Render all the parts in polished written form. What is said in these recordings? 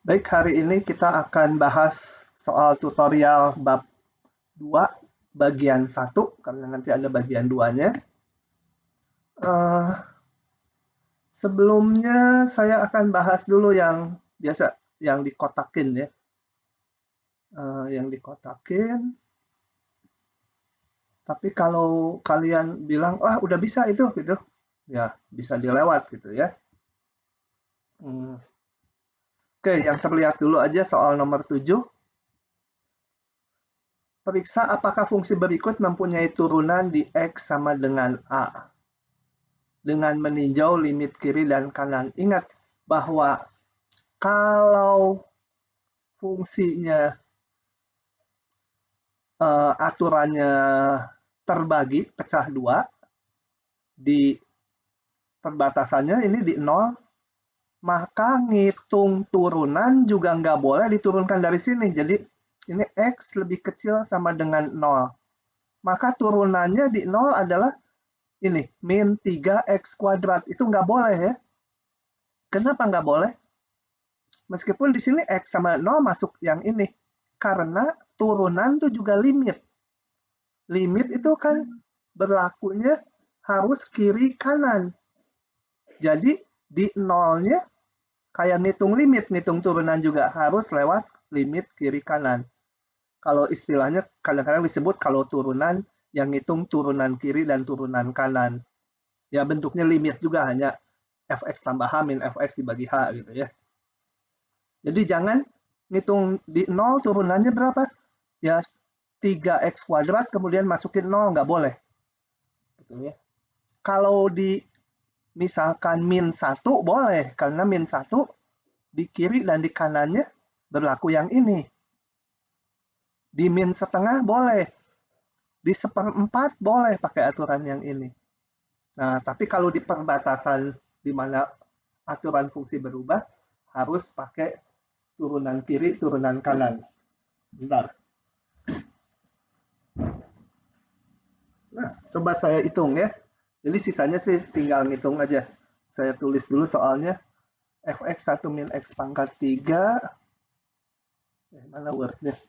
Baik, hari ini kita akan bahas soal tutorial bab 2 bagian 1 karena nanti ada bagian 2-nya. Sebelumnya saya akan bahas dulu yang biasa yang dikotakin ya. Yang dikotakin. Tapi kalau kalian bilang, "Wah, udah bisa itu," gitu. Ya, bisa dilewat gitu ya. Oke, yang terlihat dulu aja soal nomor 7. Periksa apakah fungsi berikut mempunyai turunan di X sama dengan A. Dengan meninjau limit kiri dan kanan. Ingat bahwa kalau fungsinya aturannya terbagi, pecah dua, di perbatasannya ini di 0, maka ngitung turunan juga nggak boleh diturunkan dari sini. Jadi ini X lebih kecil sama dengan 0. Maka turunannya di 0 adalah ini, min 3X kuadrat. Itu nggak boleh ya. Kenapa nggak boleh? Meskipun di sini X sama 0 masuk yang ini. Karena turunan itu juga limit. Limit itu kan berlakunya harus kiri kanan. Jadi di nolnya kayak ngitung limit, ngitung turunan juga harus lewat limit kiri kanan. Kalau istilahnya kadang-kadang disebut kalau turunan yang ngitung turunan kiri dan turunan kanan. Ya bentuknya limit juga hanya fx tambah h min fx dibagi h gitu ya. Jadi jangan ngitung di 0 turunannya berapa? Ya 3x kuadrat kemudian masukin 0, nggak boleh. Gitu ya. Kalau di misalkan min 1 boleh, karena min 1 di kiri dan di kanannya berlaku yang ini. Di min setengah boleh, di seperempat boleh pakai aturan yang ini. Nah, tapi kalau di perbatasan di mana aturan fungsi berubah, harus pakai turunan kiri, turunan kanan. Bentar. Nah, coba saya hitung ya. Jadi sisanya sih tinggal ngitung aja. Saya tulis dulu soalnya. Fx 1 min x pangkat 3. Mana wordnya?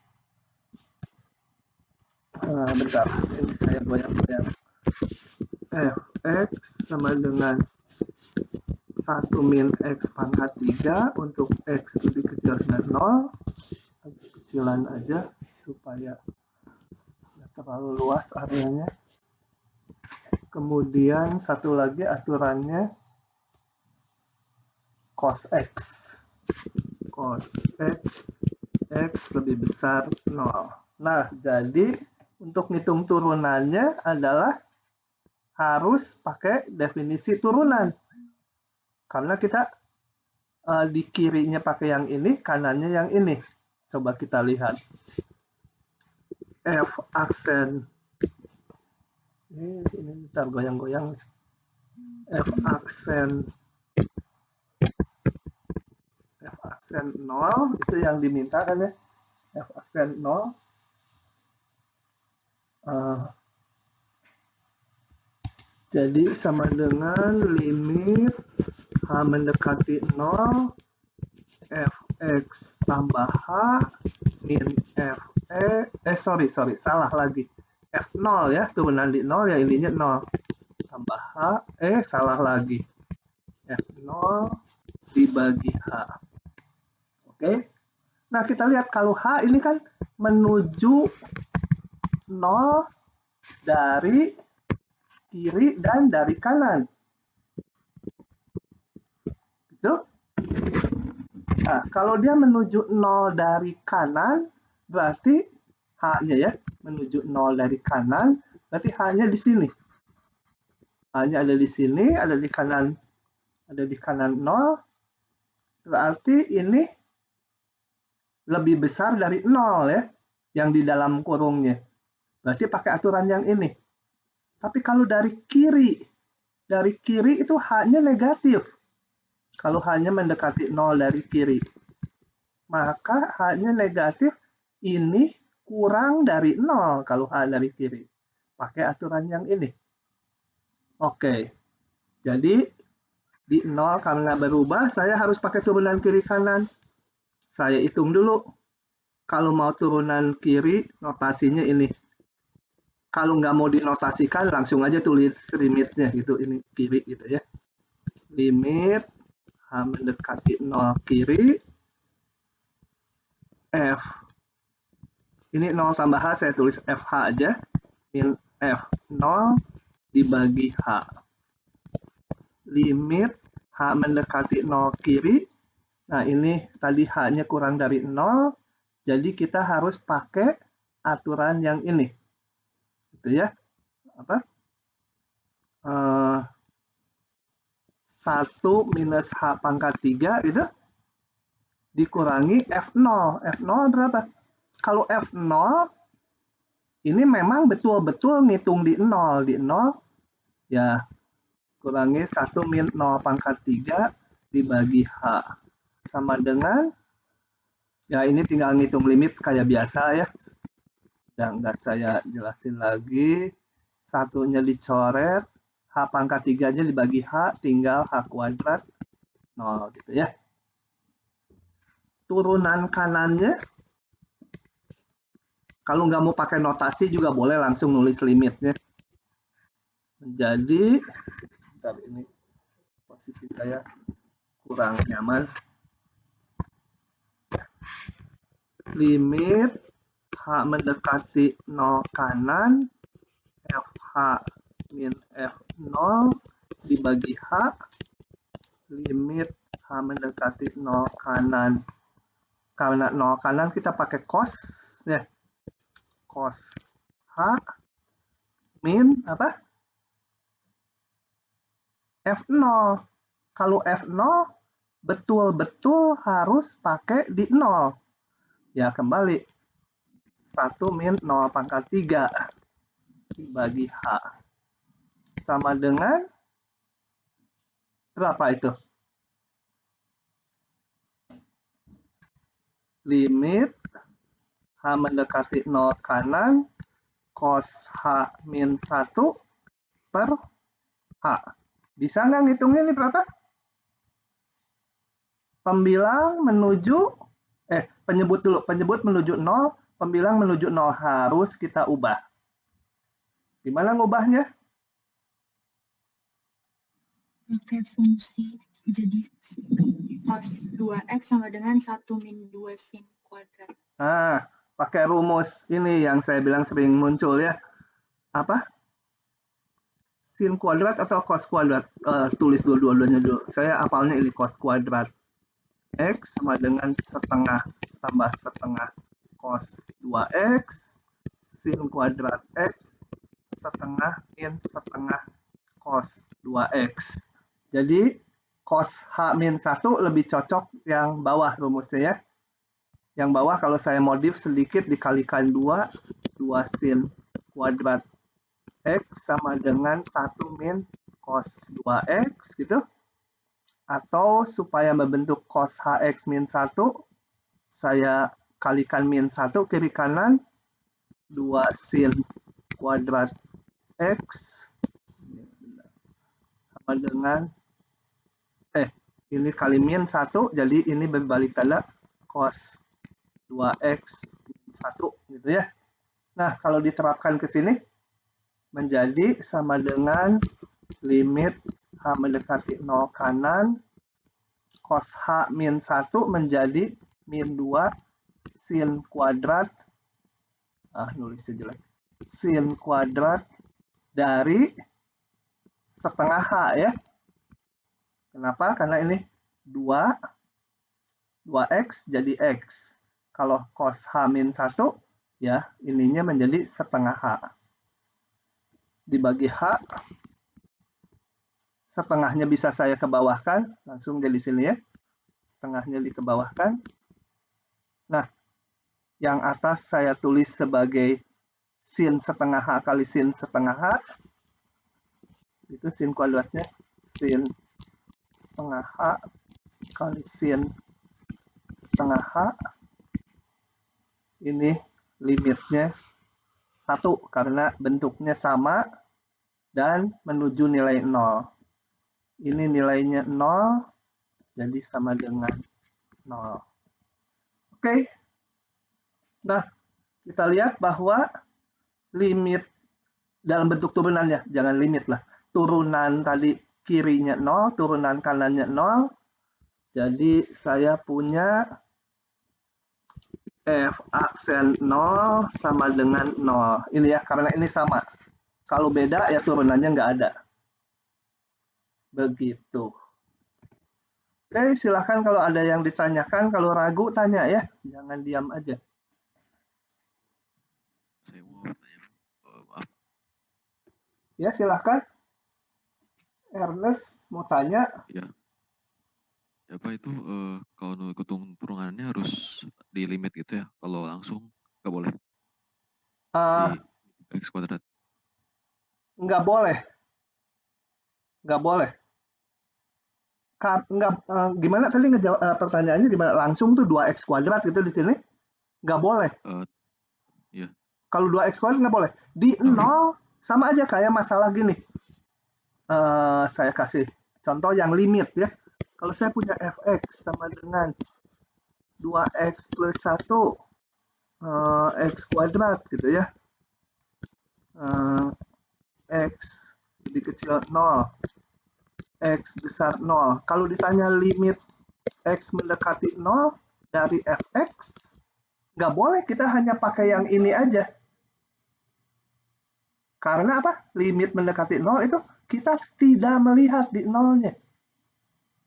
Bentar, ini saya goyang-goyang. Fx sama dengan 1 min x pangkat 3 untuk x lebih kecil dengan 0. Kecilan aja supaya tidak terlalu luas areanya. Kemudian satu lagi aturannya cos x. Cos x lebih besar 0. Nah, jadi untuk ngitung turunannya adalah harus pakai definisi turunan. Karena kita di kirinya pakai yang ini, kanannya yang ini. Coba kita lihat. F aksen. Ini bentar goyang-goyang. F aksen 0 itu yang diminta kan ya. F aksen 0. Jadi sama dengan limit H mendekati 0 fx tambah h min sorry salah lagi, f0 ya, turunan di 0 ya, ininya 0 tambah h, salah lagi, f0 dibagi h. Oke, nah kita lihat kalau h ini kan menuju 0 dari kiri dan dari kanan gitu. Nah, kalau dia menuju 0 dari kanan, berarti H-nya ya, menuju 0 dari kanan, berarti H-nya di sini. H-nya ada di sini, ada di kanan 0, berarti ini lebih besar dari 0 ya, yang di dalam kurungnya. Berarti pakai aturan yang ini. Tapi kalau dari kiri itu H-nya negatif. Kalau H-nya mendekati 0 dari kiri. Maka H-nya negatif, ini kurang dari 0 kalau H dari kiri. Pakai aturan yang ini. Oke, jadi di 0 karena berubah, saya harus pakai turunan kiri kanan. Saya hitung dulu. Kalau mau turunan kiri, notasinya ini. Kalau nggak mau dinotasikan, langsung aja tulis limitnya gitu. Ini kiri gitu ya. Limit H mendekati 0 kiri, F. Ini 0 tambah H, saya tulis FH aja. Min F0 dibagi H. Limit H mendekati 0 kiri. Nah, ini tadi H-nya kurang dari 0. Jadi kita harus pakai aturan yang ini. Gitu ya. Apa? 1 minus H pangkat 3 itu dikurangi F0. F0 berapa? Kalau F0 ini memang betul-betul ngitung di 0. Di 0 ya kurangi 1 min 0 pangkat 3 dibagi H. Sama dengan, ya ini tinggal ngitung limit kayak biasa ya. Udah nggak saya jelasin lagi. Satunya dicoret, H pangkat 3-nya dibagi H, tinggal H kuadrat 0 gitu ya. Turunan kanannya, kalau nggak mau pakai notasi juga boleh langsung nulis limitnya. Menjadi, bentar ini posisi saya kurang nyaman. Limit H mendekati 0 kanan, FH min F0 dibagi H, limit H mendekati 0 kanan. Karena 0 kanan kita pakai cos ya. Cos H min apa? F0. Kalau F0 betul-betul harus pakai di 0. Ya kembali 1 min 0 pangkat 3 dibagi H. Sama dengan berapa itu? Limit H mendekati 0 kanan cos H min 1 per H. Bisa nggak ngitungnya ini berapa? Pembilang menuju, penyebut dulu. Penyebut menuju 0, pembilang menuju 0. Harus kita ubah. Gimana ngubahnya? Pakai fungsi, jadi cos 2x sama dengan 1 min 2 sin kuadrat. Nah, pakai rumus ini yang saya bilang sering muncul ya. Apa? Sin kuadrat atau cos kuadrat? Tulis dua-duanya dulu. Saya hafalnya ini cos kuadrat. X sama dengan setengah tambah setengah cos 2x sin kuadrat X setengah min setengah cos 2x. Jadi cos H min 1 lebih cocok yang bawah rumusnya ya. Yang bawah kalau saya modif sedikit dikalikan 2 sin kuadrat X sama dengan 1 min cos 2x gitu. Atau supaya membentuk cos HX min 1, saya kalikan min 1 kiri kanan, 2 sin kuadrat X sama dengan ini kali min 1, jadi ini berbalik tanda cos 2x min 1 gitu ya. Nah, kalau diterapkan ke sini menjadi sama dengan limit H mendekati 0 kanan cos H min 1 menjadi min 2 sin kuadrat nulisnya jelek, sin kuadrat dari setengah H ya. Kenapa? Karena ini 2x jadi X. Kalau cos H min 1, ya ininya menjadi setengah H. Dibagi H, setengahnya bisa saya kebawahkan, langsung jadi sini ya. Setengahnya dikebawahkan. Nah, yang atas saya tulis sebagai sin setengah H kali sin setengah H. Itu sin kuadratnya sin setengah H kali sin setengah H. Ini limitnya 1 karena bentuknya sama dan menuju nilai 0. Ini nilainya 0, jadi sama dengan 0. Oke. Nah, kita lihat bahwa limit dalam bentuk turunannya, jangan limit lah. Turunan tadi kirinya 0, turunan kanannya 0. Jadi saya punya F aksen 0 sama dengan 0. Ini ya, karena ini sama. Kalau beda ya turunannya nggak ada. Begitu. Oke, silahkan kalau ada yang ditanyakan. Kalau ragu, tanya ya. Jangan diam aja. Saya mau bertanya, maaf. Ya, silahkan. Ernest mau tanya. Ya. Ya Pak, itu kalau hitung turunannya harus di limit gitu ya? Kalau langsung nggak boleh? Di X kuadrat. Nggak boleh. Nggak boleh. Gimana tadi ngejawab pertanyaannya gimana? Langsung tuh 2x kuadrat gitu di sini? Nggak boleh. Iya. Kalau 2x kuadrat nggak boleh. Di 0 sama aja kayak masalah gini. Saya kasih contoh yang limit ya. Kalau saya punya fx sama dengan 2x plus 1 x kuadrat gitu ya. X lebih kecil 0. X besar 0. Kalau ditanya limit X mendekati 0 dari fx, nggak boleh, kita hanya pakai yang ini aja. Karena apa? Limit mendekati 0 itu kita tidak melihat di nolnya.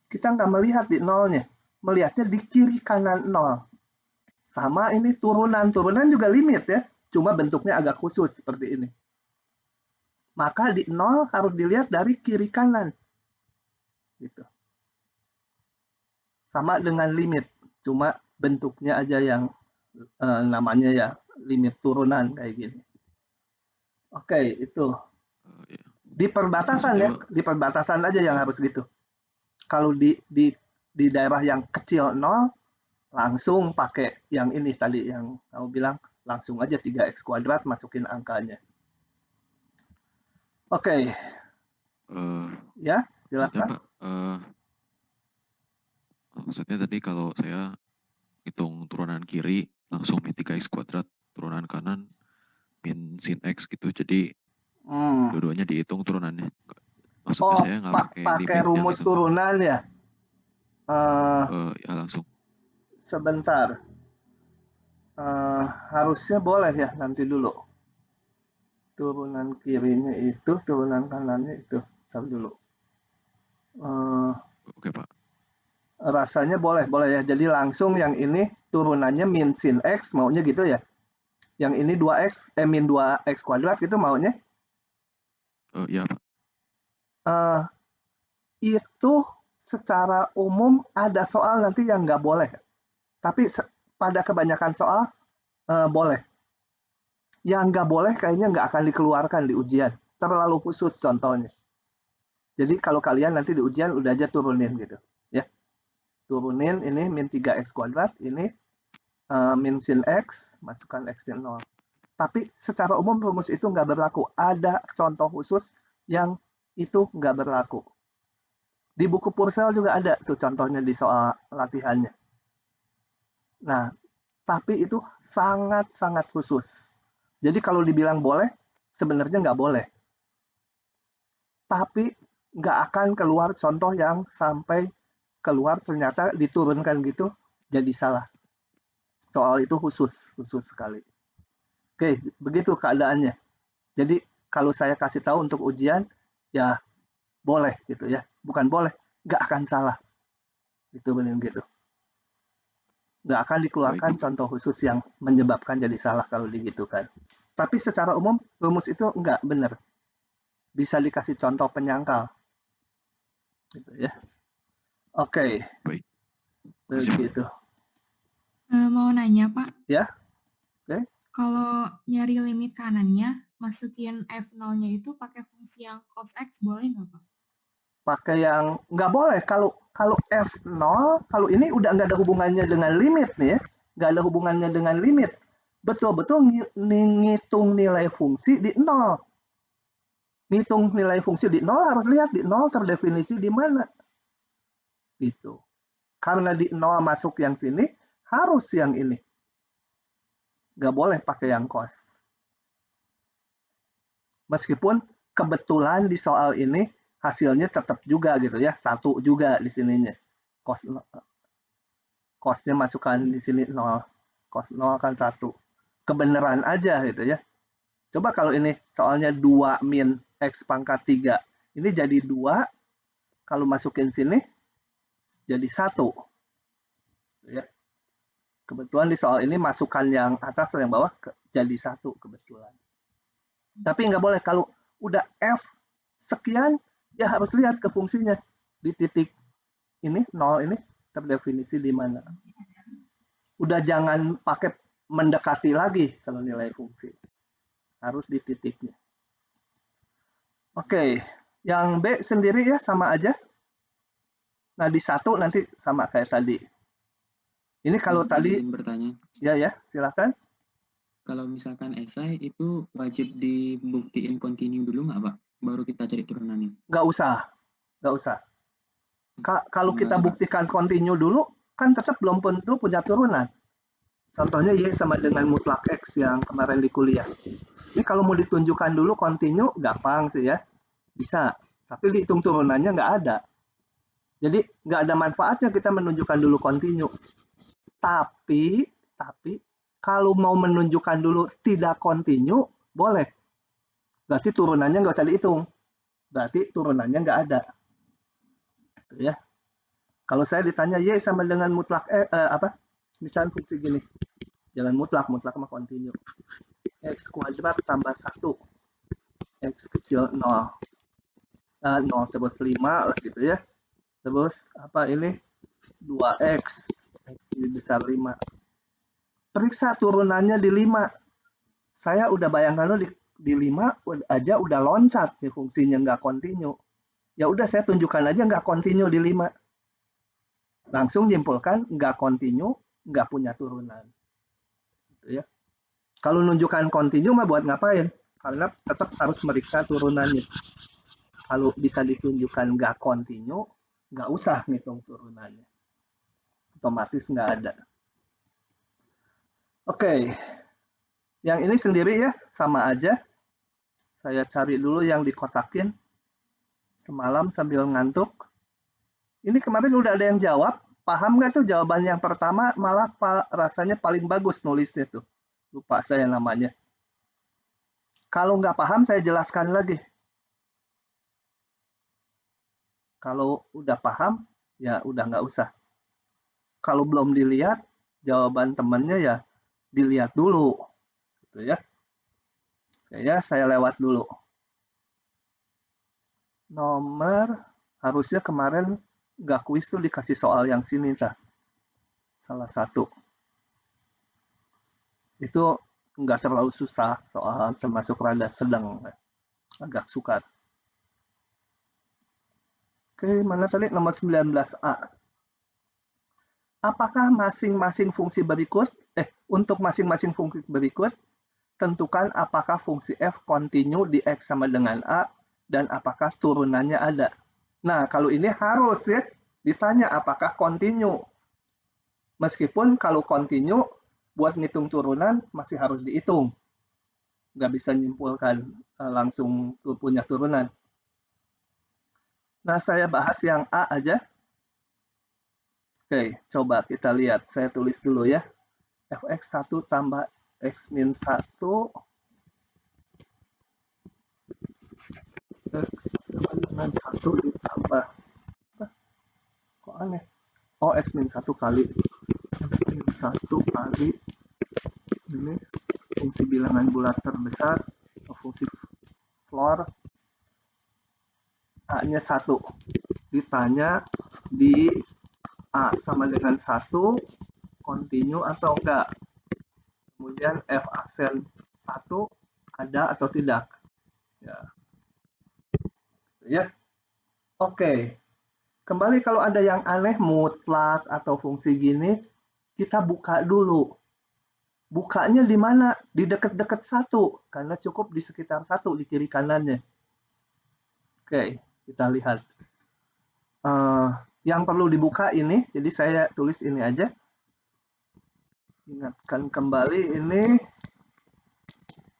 Kita nggak melihat di nolnya. Melihatnya di kiri kanan 0. Sama ini turunan. Turunan juga limit ya. Cuma bentuknya agak khusus seperti ini. Maka di 0 harus dilihat dari kiri kanan. Gitu. Sama dengan limit. Cuma bentuknya aja yang namanya ya limit turunan kayak gini. Oke, itu. Di perbatasan ya. Di perbatasan aja yang harus gitu. Kalau di daerah yang kecil 0, langsung pakai yang ini tadi yang kamu bilang, langsung aja 3x kuadrat masukin angkanya. Oke. Ya, silakan. Pak, maksudnya tadi kalau saya hitung turunan kiri langsung min 3x kuadrat, turunan kanan min sin x gitu, jadi dua-duanya dihitung turunannya. Maksudnya saya nggak pakai rumus gitu. Turunan ya? Ya langsung. Sebentar. Harusnya boleh ya, nanti dulu. Turunan kirinya itu, turunan kanannya itu. Sampai dulu. Oke Pak. Rasanya boleh ya. Jadi langsung yang ini turunannya min sin x, maunya gitu ya? Yang ini 2x, min 2x kuadrat gitu maunya? Iya Pak. Itu secara umum ada soal nanti yang nggak boleh. Tapi pada kebanyakan soal boleh. Yang nggak boleh kayaknya nggak akan dikeluarkan di ujian. Terlalu khusus contohnya. Jadi kalau kalian nanti di ujian udah aja turunin gitu. Ya. Turunin ini min 3x kuadrat, ini min sin x, masukkan x sin 0. Tapi secara umum rumus itu nggak berlaku. Ada contoh khusus yang itu nggak berlaku. Di buku Purcell juga ada tuh contohnya di soal latihannya. Nah, tapi itu sangat-sangat khusus. Jadi kalau dibilang boleh, sebenarnya nggak boleh. Tapi nggak akan keluar contoh yang sampai keluar ternyata diturunkan gitu, jadi salah. Soal itu khusus sekali. Oke, begitu keadaannya. Jadi kalau saya kasih tahu untuk ujian, ya boleh gitu ya. Bukan boleh, nggak akan salah. Itu benar gitu. Nggak akan dikeluarkan contoh khusus yang menyebabkan jadi salah kalau digitukan. Tapi secara umum rumus itu nggak benar. Bisa dikasih contoh penyangkal. Gitu ya. Oke. Baik. Begitu. Mau nanya Pak? Ya. Oke. Kalau nyari limit kanannya, masukin F0-nya itu pakai fungsi yang cos X boleh nggak Pak? Pakai yang nggak boleh. Kalau F0, kalau ini udah nggak ada hubungannya dengan limit nih ya. Nggak ada hubungannya dengan limit. Betul-betul ngitung nilai fungsi di 0. Ngitung nilai fungsi di 0 harus lihat di 0 terdefinisi di mana. Gitu. Karena di 0 masuk yang sini, harus yang ini. Nggak boleh pakai yang cos. Meskipun kebetulan di soal ini hasilnya tetap juga gitu ya, 1 juga di sininya. Cosnya masukkan di sini 0. Cos 0 kan 1. Kebenaran aja gitu ya. Coba kalau ini soalnya 2 min X pangkat 3. Ini jadi 2. Kalau masukin sini jadi 1. Ya. Kebetulan di soal ini masukkan yang atas atau yang bawah jadi 1 kebetulan. Tapi nggak boleh kalau udah F sekian, ya harus lihat ke fungsinya. Di titik ini, 0 ini, terdefinisi di mana. Udah jangan pakai mendekati lagi kalau nilai fungsi. Harus di titiknya. Oke, yang B sendiri ya sama aja. Nah, di 1 nanti sama kayak tadi. Ini kalau tadi, izin bertanya. ya, silakan. Kalau misalkan esai itu wajib dibuktiin continue dulu nggak, Pak? Baru kita cari turunannya. Nggak usah. Kalau Nggak kita usah, Pak. buktikan continue dulu, kan tetap belum tentu punya turunan. Contohnya Y sama dengan mutlak X yang kemarin di kuliah. Ini kalau mau ditunjukkan dulu continue, gampang sih ya. Bisa. Tapi dihitung turunannya nggak ada. Jadi nggak ada manfaatnya kita menunjukkan dulu continue. Tapi kalau mau menunjukkan dulu tidak continue, boleh. Berarti turunannya nggak usah dihitung. Berarti turunannya nggak ada. Ya. Kalau saya ditanya Y sama dengan mutlak misalnya fungsi gini. Jangan mutlak sama continue. X kuadrat tambah 1. X kecil 0. 0 terus 5 lah gitu ya. Terus ini 2X. X lebih besar 5. Periksa turunannya di 5. Saya udah bayangkan lo di 5 aja udah loncat nih fungsinya nggak continue. Ya udah saya tunjukkan aja nggak continue di 5. Langsung nyimpulkan nggak continue, nggak punya turunan. Gitu ya. Kalau nunjukkan continue mah buat ngapain? Karena tetap harus meriksa turunannya. Kalau bisa ditunjukkan nggak continue, nggak usah ngitung turunannya. Otomatis nggak ada. Oke. Yang ini sendiri ya, sama aja. Saya cari dulu yang dikotakin. Semalam sambil ngantuk. Ini kemarin udah ada yang jawab. Paham nggak tuh jawaban yang pertama? Malah rasanya paling bagus nulisnya tuh. Lupa saya namanya. Kalau nggak paham, saya jelaskan lagi. Kalau udah paham, ya udah nggak usah. Kalau belum dilihat, jawaban temannya ya dilihat dulu. Gitu ya. Kayaknya saya lewat dulu. Nomor, harusnya kemarin nggak kuis tuh dikasih soal yang sini, salah satu. Itu nggak terlalu susah, soal termasuk rada sedang, agak sukar. Oke, mana tadi nomor 19A. Apakah masing-masing fungsi berikut, untuk masing-masing fungsi berikut, tentukan apakah fungsi f continue di X sama dengan A, dan apakah turunannya ada. Nah, kalau ini harus ya, ditanya apakah continue. Meskipun kalau continue, buat ngitung turunan masih harus dihitung. Nggak bisa nyimpulkan langsung punya turunan. Nah, saya bahas yang A aja. Oke, coba kita lihat. Saya tulis dulu ya. Fx1 tambah X min 1. X sama dengan 1 ditambah. Kok aneh? Oh, X min 1 kali. X min 1 kali. Ini fungsi bilangan bulat terbesar. Fungsi floor. A-nya 1. Ditanya di A sama dengan 1, continue atau enggak. Kemudian F aksen 1 ada atau tidak. Ya. Oke. Kembali kalau ada yang aneh, mutlak atau fungsi gini, kita buka dulu. Bukanya di mana? Di dekat-dekat 1, karena cukup di sekitar 1 di kiri kanannya. Oke, kita lihat. Yang perlu dibuka ini, jadi saya tulis ini aja. Ingatkan kembali ini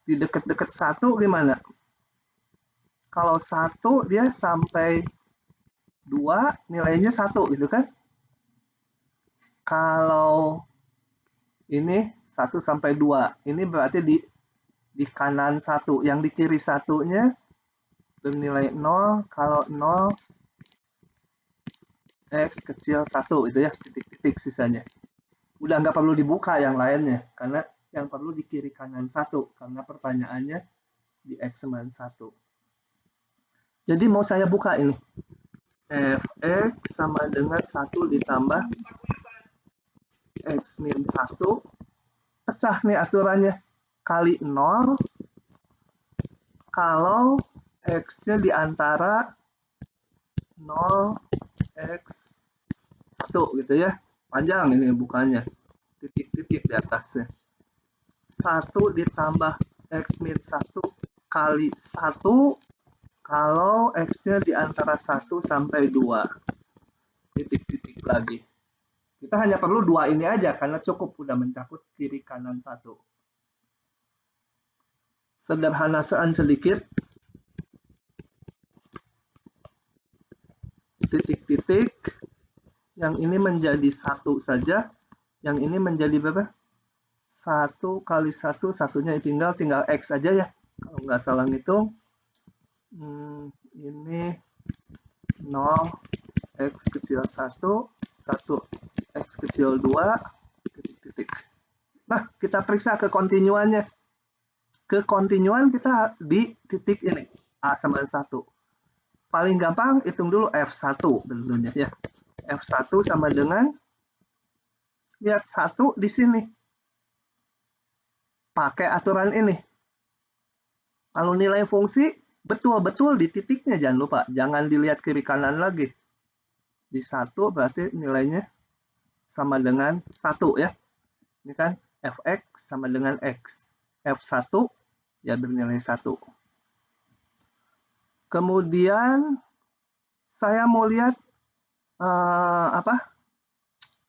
di dekat-dekat 1 gimana? Kalau 1 dia sampai 2 nilainya 1 gitu kan? Kalau ini 1 sampai 2, ini berarti di kanan 1, yang di kiri 1-nya bernilai 0, kalau 0 X kecil 1 itu ya, titik-titik sisanya. Udah nggak perlu dibuka yang lainnya, karena yang perlu di kiri kanan 1, karena pertanyaannya di X sama 1. Jadi mau saya buka ini. Fx sama dengan 1 ditambah X min 1. Pecah nih aturannya. Kali 0 kalau X-nya di antara 0, X, 1 gitu ya. Panjang ini bukannya. Titik-titik di atasnya. 1 ditambah X min 1 kali 1 kalau X-nya di antara 1 sampai 2. Titik-titik lagi. Kita hanya perlu 2 ini aja karena cukup udah mencakup kiri kanan 1. Sederhanaan sedikit. Titik-titik. Yang ini menjadi 1 saja. Yang ini menjadi berapa? 1 kali 1, satunya tinggal X aja ya. Kalau nggak salah ngitung. Ini 0, X kecil 1, 1 X kecil 2, titik-titik. Nah, kita periksa kekontinuannya. Kekontinuan kita di titik ini, A sama 1. Paling gampang hitung dulu F1 tentunya ya. F1 sama dengan, lihat 1 di sini. Pakai aturan ini. Kalau nilai fungsi, betul-betul di titiknya jangan lupa. Jangan dilihat kiri kanan lagi. Di 1 berarti nilainya sama dengan 1 ya. Ini kan Fx sama dengan X. F1 ya bernilai 1. Kemudian saya mau lihat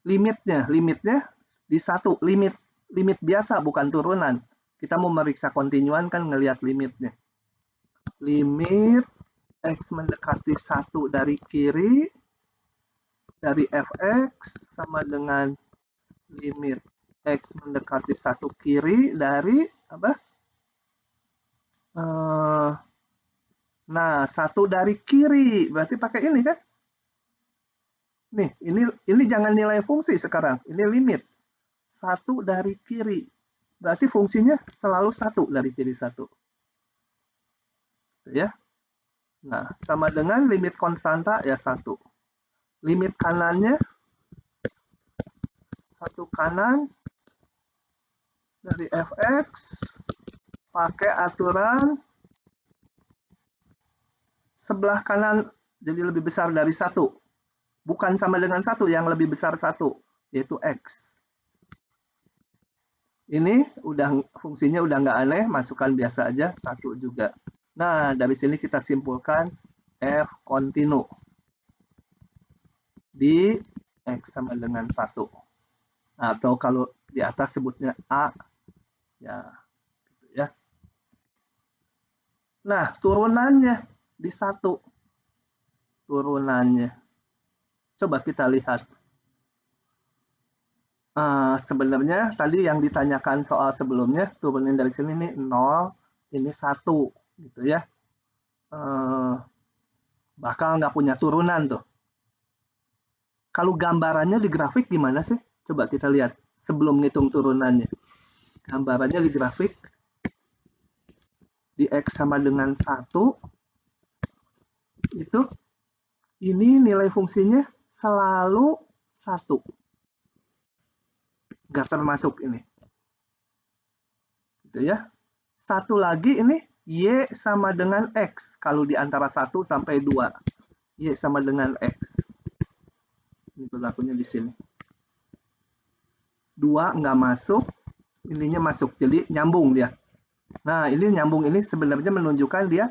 limitnya. Limitnya di 1. Limit biasa bukan turunan. Kita mau meriksa kontinuan kan ngelihat limitnya. Limit X mendekati 1 dari kiri dari Fx sama dengan limit X mendekati 1 kiri dari apa? Nah, 1 dari kiri berarti pakai ini kan? Nih, ini jangan nilai fungsi sekarang. Ini limit 1 dari kiri. Berarti fungsinya selalu 1 dari kiri 1. Ya. Nah, sama dengan limit konstanta ya 1. Limit kanannya 1 kanan dari Fx pakai aturan sebelah kanan jadi lebih besar dari 1. Bukan sama dengan 1, yang lebih besar 1, yaitu X. Ini fungsinya udah nggak aneh, masukkan biasa aja, 1 juga. Nah, dari sini kita simpulkan F kontinu di X sama dengan 1. Atau kalau di atas sebutnya A, ya, gitu ya. Nah, turunannya di 1. Turunannya. Coba kita lihat. Sebenarnya tadi yang ditanyakan soal sebelumnya, turunin dari sini nih 0, ini 1, gitu ya. Bakal nggak punya turunan tuh. Kalau gambarannya di grafik gimana sih? Coba kita lihat sebelum ngitung turunannya. Gambarannya di grafik, di X sama dengan 1, itu ini nilai fungsinya selalu 1. Nggak termasuk ini. Gitu ya. 1 lagi ini Y sama dengan X. Kalau di antara 1 sampai 2. Y sama dengan X. Ini berlakunya di sini. 2 nggak masuk. Ininya masuk. Jadi nyambung dia. Nah, ini nyambung ini sebenarnya menunjukkan dia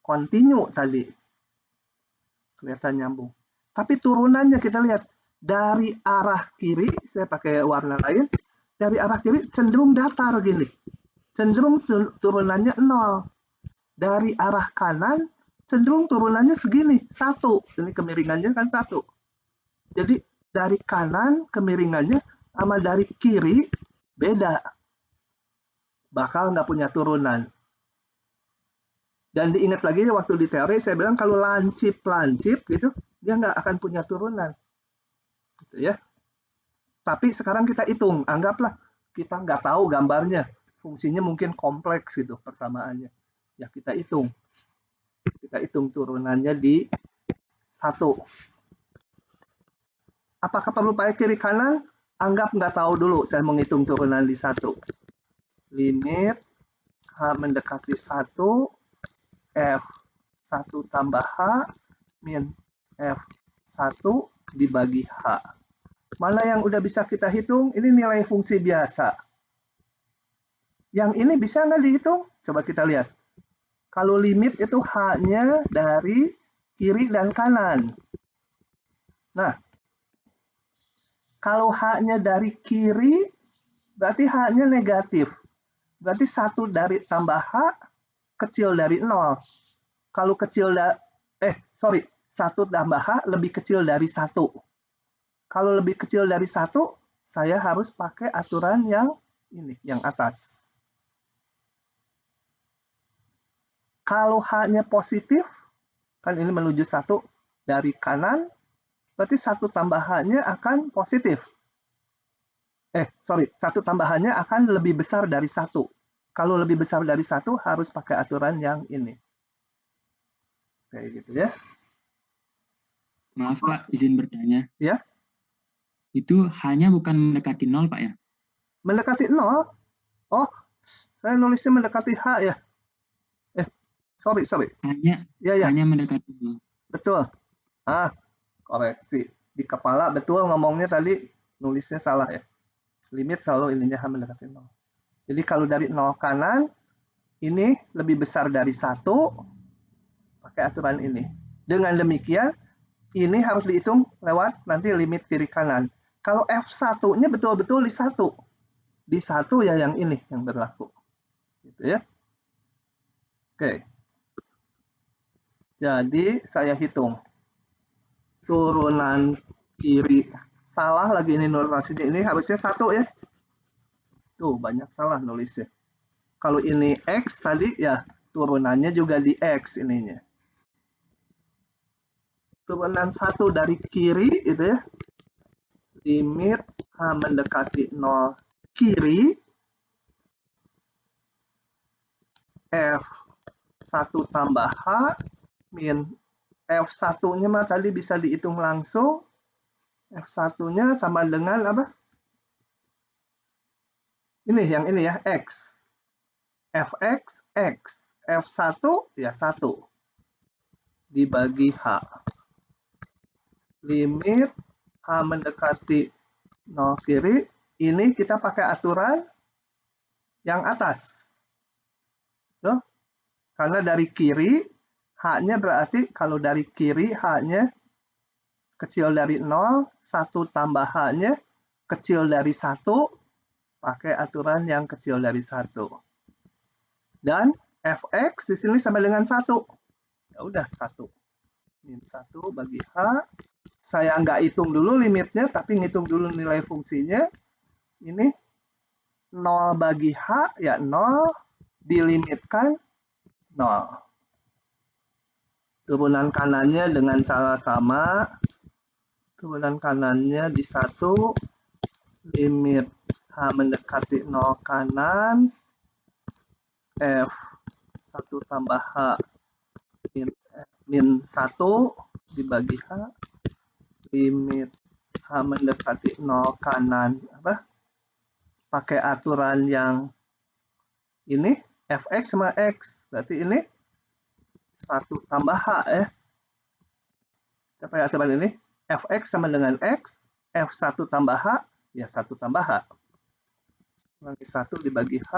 kontinu tadi. Kelihatan nyambung. Tapi turunannya kita lihat. Dari arah kiri, saya pakai warna lain. dari arah kiri cenderung datar gini. Cenderung turunannya 0. Dari arah kanan cenderung turunannya segini, 1. Ini kemiringannya kan 1. Jadi dari kanan kemiringannya sama dari kiri beda. Bakal nggak punya turunan. Dan diingat lagi waktu di teori saya bilang kalau lancip gitu, dia nggak akan punya turunan. Gitu ya. Tapi sekarang kita hitung, anggaplah kita nggak tahu gambarnya, fungsinya mungkin kompleks gitu persamaannya. Ya kita hitung. Kita hitung turunannya di 1. Apakah perlu pakai kiri kanan? Anggap nggak tahu dulu, saya menghitung turunan di 1. Limit H mendekati 1, F1 tambah H min F1 dibagi H. Mana yang udah bisa kita hitung? Ini nilai fungsi biasa. Yang ini bisa nggak dihitung? Coba kita lihat. Kalau limit itu H-nya dari kiri dan kanan. Nah, kalau H-nya dari kiri, berarti H-nya negatif. Berarti 1 dari tambah H kecil dari 0. Kalau kecil 1 tambah H lebih kecil dari 1. Kalau lebih kecil dari 1, saya harus pakai aturan yang ini, yang atas. Kalau H-nya positif, kan ini menuju 1 dari kanan, berarti 1 tambahannya akan positif. 1 tambahannya akan lebih besar dari 1. Kalau lebih besar dari 1, harus pakai aturan yang ini. Kayak gitu ya. Maaf Pak, izin bertanya. Ya. Itu hanya bukan mendekati 0 Pak ya? Mendekati 0? Oh, saya nulisnya mendekati H ya. Sorry. Hanya mendekati 0. Betul. Koreksi. Di kepala betul ngomongnya tadi, nulisnya salah ya. Limit selalu ininya H mendekati 0. Jadi kalau dari 0 kanan, ini lebih besar dari 1, pakai aturan ini. Dengan demikian, ini harus dihitung lewat nanti limit kiri kanan. Kalau F1-nya betul-betul di 1. Di 1 ya yang ini yang berlaku. Gitu ya. Oke. Jadi saya hitung. Turunan kiri. Salah lagi ini notasinya. Ini harusnya 1 ya. Tuh, banyak salah nulisnya. Kalau ini X tadi ya turunannya juga di X ininya. Turunan 1 dari kiri itu ya. Limit H mendekati 0 kiri. F1 tambah H min F1-nya mah tadi bisa dihitung langsung. F1-nya sama dengan apa? Ini yang ini ya, X. Fx, X. F1 ya 1. Dibagi H. Limit H mendekati 0 kiri. Ini kita pakai aturan yang atas. Tuh. Karena dari kiri, H-nya berarti kalau dari kiri H-nya kecil dari 0, 1 tambah H-nya kecil dari 1, pakai aturan yang kecil dari 1. Dan Fx di sini sama dengan 1. Ya udah 1. Min 1 bagi H. Saya nggak hitung dulu limitnya, tapi ngitung dulu nilai fungsinya. Ini 0 bagi H, ya 0, dilimitkan 0. Turunan kanannya dengan cara sama. Turunan kanannya di 1, limit H mendekati 0 kanan, F1 tambah H min 1 dibagi H, limit H mendekati 0 kanan, pakai aturan yang ini, Fx sama X, berarti ini 1 tambah H ya. Kita pakai aturan ini, Fx sama dengan X, F1 tambah H, ya 1 tambah H. Lagi 1 dibagi H,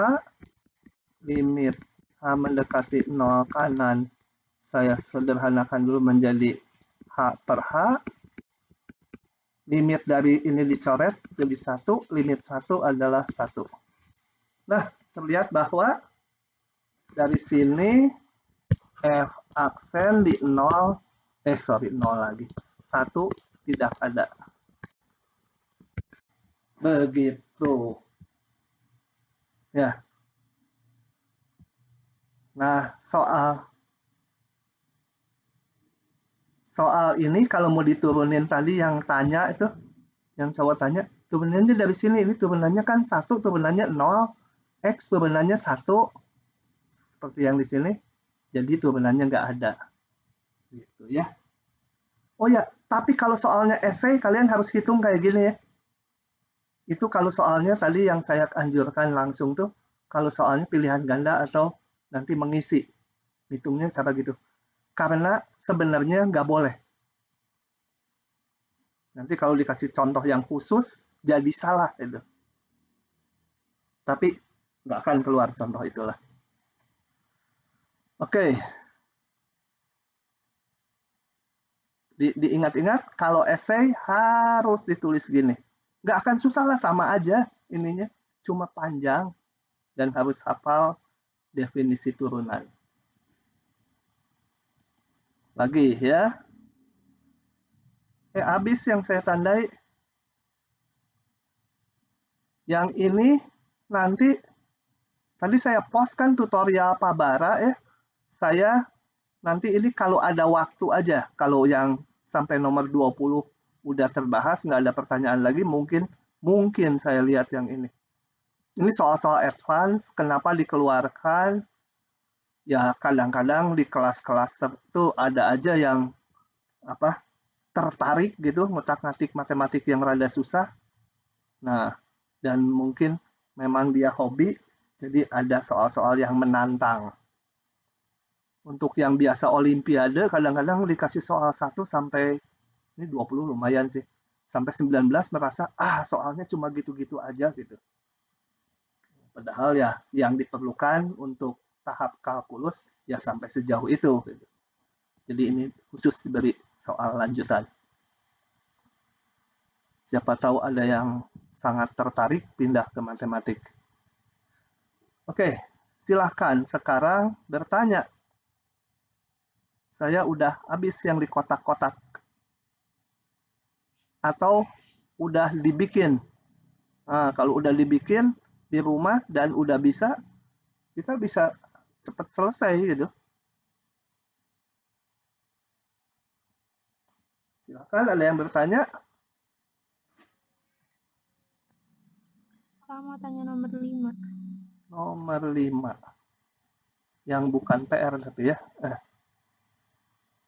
limit H mendekati 0 kanan, saya sederhanakan dulu menjadi H per H, limit dari ini dicoret jadi 1, limit 1 adalah 1. Nah, terlihat bahwa dari sini F aksen di 0, 0 lagi. 1 tidak ada. Begitu. Ya. Nah, soal ini kalau mau diturunin tadi yang tanya itu, yang cowok tanya, turunannya dari sini, ini turunannya kan 1, turunannya 0, X turunannya 1, seperti yang di sini, jadi turunannya nggak ada. Gitu ya. Oh ya, tapi kalau soalnya esai, kalian harus hitung kayak gini ya. Itu kalau soalnya tadi yang saya anjurkan langsung tuh, kalau soalnya pilihan ganda atau nanti mengisi. Hitungnya cara gitu. Karena sebenarnya nggak boleh. Nanti kalau dikasih contoh yang khusus, jadi salah itu. Tapi nggak akan keluar contoh itulah. Oke. Diingat-ingat, kalau esai harus ditulis gini. Nggak akan susah lah, sama aja ininya. Cuma panjang dan harus hafal definisi turunan. Lagi ya. Habis yang saya tandai. Yang ini nanti, tadi saya post kan tutorial Pabara ya. Saya nanti ini kalau ada waktu aja, kalau yang sampai nomor 20 udah terbahas, nggak ada pertanyaan lagi, mungkin saya lihat yang ini. Ini soal-soal advance, kenapa dikeluarkan? Ya kadang-kadang di kelas-kelas tertentu ada aja yang tertarik gitu, ngotak-ngatik matematik yang rada susah. Nah, dan mungkin memang dia hobi, jadi ada soal-soal yang menantang. Untuk yang biasa olimpiade, kadang-kadang dikasih soal 1 sampai, ini 20 lumayan sih, sampai 19 merasa, soalnya cuma gitu-gitu aja gitu. Padahal ya yang diperlukan untuk tahap kalkulus ya sampai sejauh itu. Gitu. Jadi ini khusus diberi soal lanjutan. Siapa tahu ada yang sangat tertarik pindah ke matematik. Oke, silahkan sekarang bertanya. Saya udah habis yang di kotak-kotak. Atau udah dibikin. Nah, kalau udah dibikin di rumah dan udah bisa, kita bisa cepat selesai gitu. Silakan, ada yang bertanya? Pak mau tanya nomor 5. Nomor 5. Yang bukan PR tapi ya.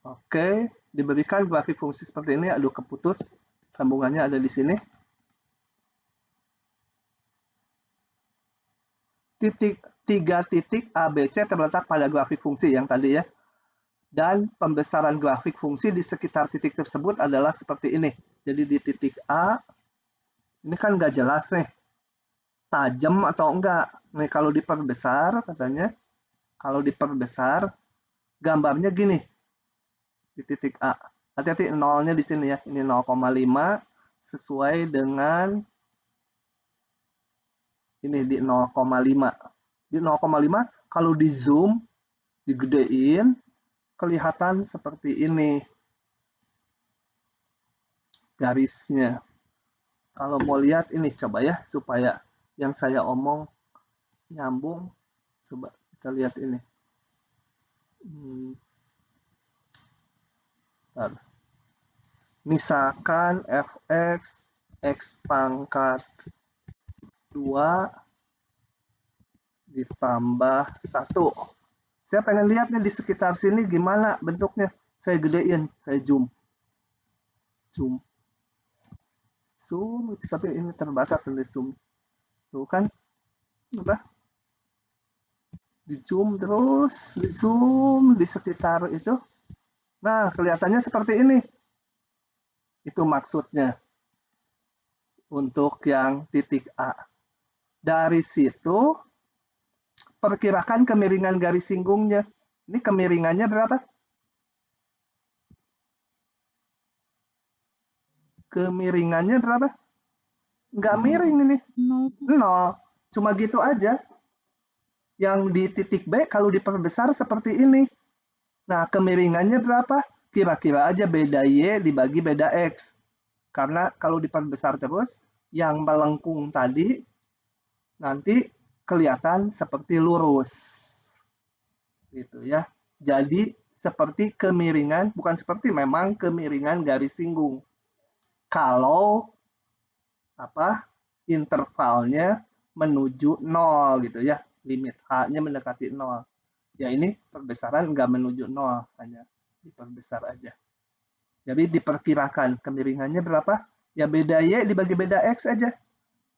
Oke, diberikan grafik fungsi seperti ini, aduh keputus, sambungannya ada di sini. Tiga titik ABC terletak pada grafik fungsi yang tadi ya. Dan pembesaran grafik fungsi di sekitar titik tersebut adalah seperti ini. Jadi di titik A, ini kan nggak jelas nih, tajam atau enggak. Nih kalau diperbesar katanya, kalau diperbesar, gambarnya gini. Di titik A. Hati-hati nolnya di sini ya. Ini 0,5 sesuai dengan ini di 0,5. Di 0,5 kalau di zoom, digedein, kelihatan seperti ini. Garisnya. Kalau mau lihat ini coba ya, supaya yang saya omong nyambung. Coba kita lihat ini. Misalkan fx x pangkat 2 ditambah 1. Saya pengen lihat nih di sekitar sini gimana bentuknya. Saya gedein, saya zoom. Zoom, tapi ini terbatas dari zoom. Tuh kan, di zoom terus, di zoom di sekitar itu. Nah, kelihatannya seperti ini. Itu maksudnya untuk yang titik A. Dari situ, perkirakan kemiringan garis singgungnya. Ini kemiringannya berapa? Kemiringannya berapa? Nggak miring ini. 0. Cuma gitu aja. Yang di titik B kalau diperbesar seperti ini. Nah, kemiringannya berapa? Kira-kira aja beda Y dibagi beda X. Karena kalau diperbesar terus, yang melengkung tadi nanti kelihatan seperti lurus. Gitu ya. Jadi seperti kemiringan, bukan seperti, memang kemiringan garis singgung. Kalau intervalnya menuju 0 gitu ya. Limit H-nya mendekati 0. Ya ini perbesaran nggak menuju 0, hanya diperbesar aja. Jadi diperkirakan kemiringannya berapa? Ya beda Y dibagi beda X aja.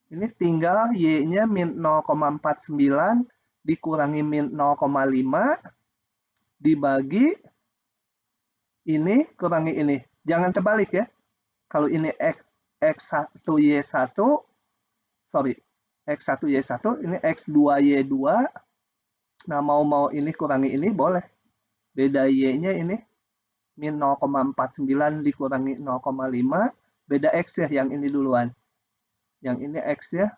Ini tinggal Y-nya min 0,49 dikurangi min 0,5 dibagi ini kurangi ini. Jangan terbalik ya. Kalau ini X1Y1, sorry, X1Y1, ini X2Y2. Nah, mau ini kurangi ini boleh. Beda Y-nya ini min 0,49 dikurangi 0,5. Beda X ya, yang ini duluan. Yang ini X ya.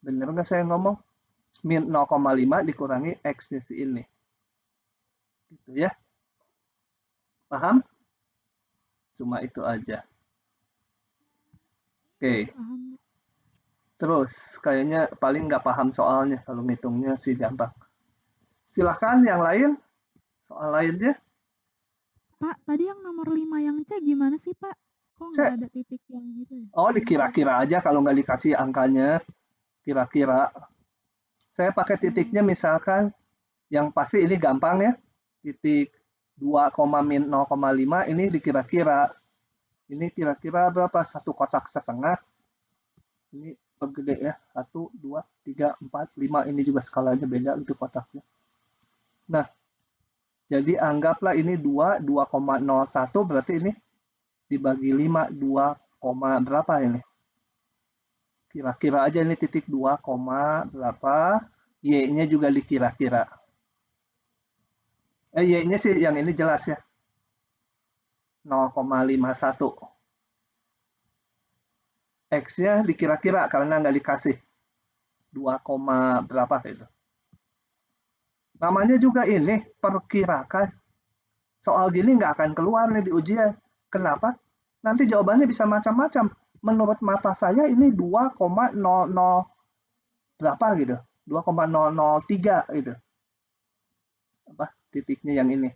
Bener nggak saya ngomong? Min 0,5 dikurangi X-nya si ini. Gitu ya. Paham? Cuma itu aja. Oke. Terus, kayaknya paling nggak paham soalnya. Kalau ngitungnya sih gampang. Silahkan yang lain. Soal lainnya. Pak, tadi yang nomor 5 yang C gimana sih, Pak? Kok nggak ada titik yang itu ya? Oh, dikira-kira aja kalau nggak dikasih angkanya. Kira-kira. Saya pakai titiknya misalkan, yang pasti ini gampang ya. Titik 2, min 0,5 ini dikira-kira. Ini kira-kira berapa? 1 kotak setengah. Ini gede ya. 1, 2, 3, 4, 5. Ini juga skalanya beda itu kotaknya. Nah, jadi anggaplah ini 2, 2,01 berarti ini dibagi 5, 2, berapa ini? Kira-kira aja ini titik 2, berapa. Y-nya juga dikira-kira. Y-nya sih yang ini jelas ya. 0,51. X-nya dikira-kira karena nggak dikasih. 2, berapa itu. Namanya juga ini perkirakan. Soal gini nggak akan keluar nih di ujian. Kenapa? Nanti jawabannya bisa macam-macam. Menurut mata saya ini 2,00 berapa gitu. 2,003 gitu. Titiknya yang ini.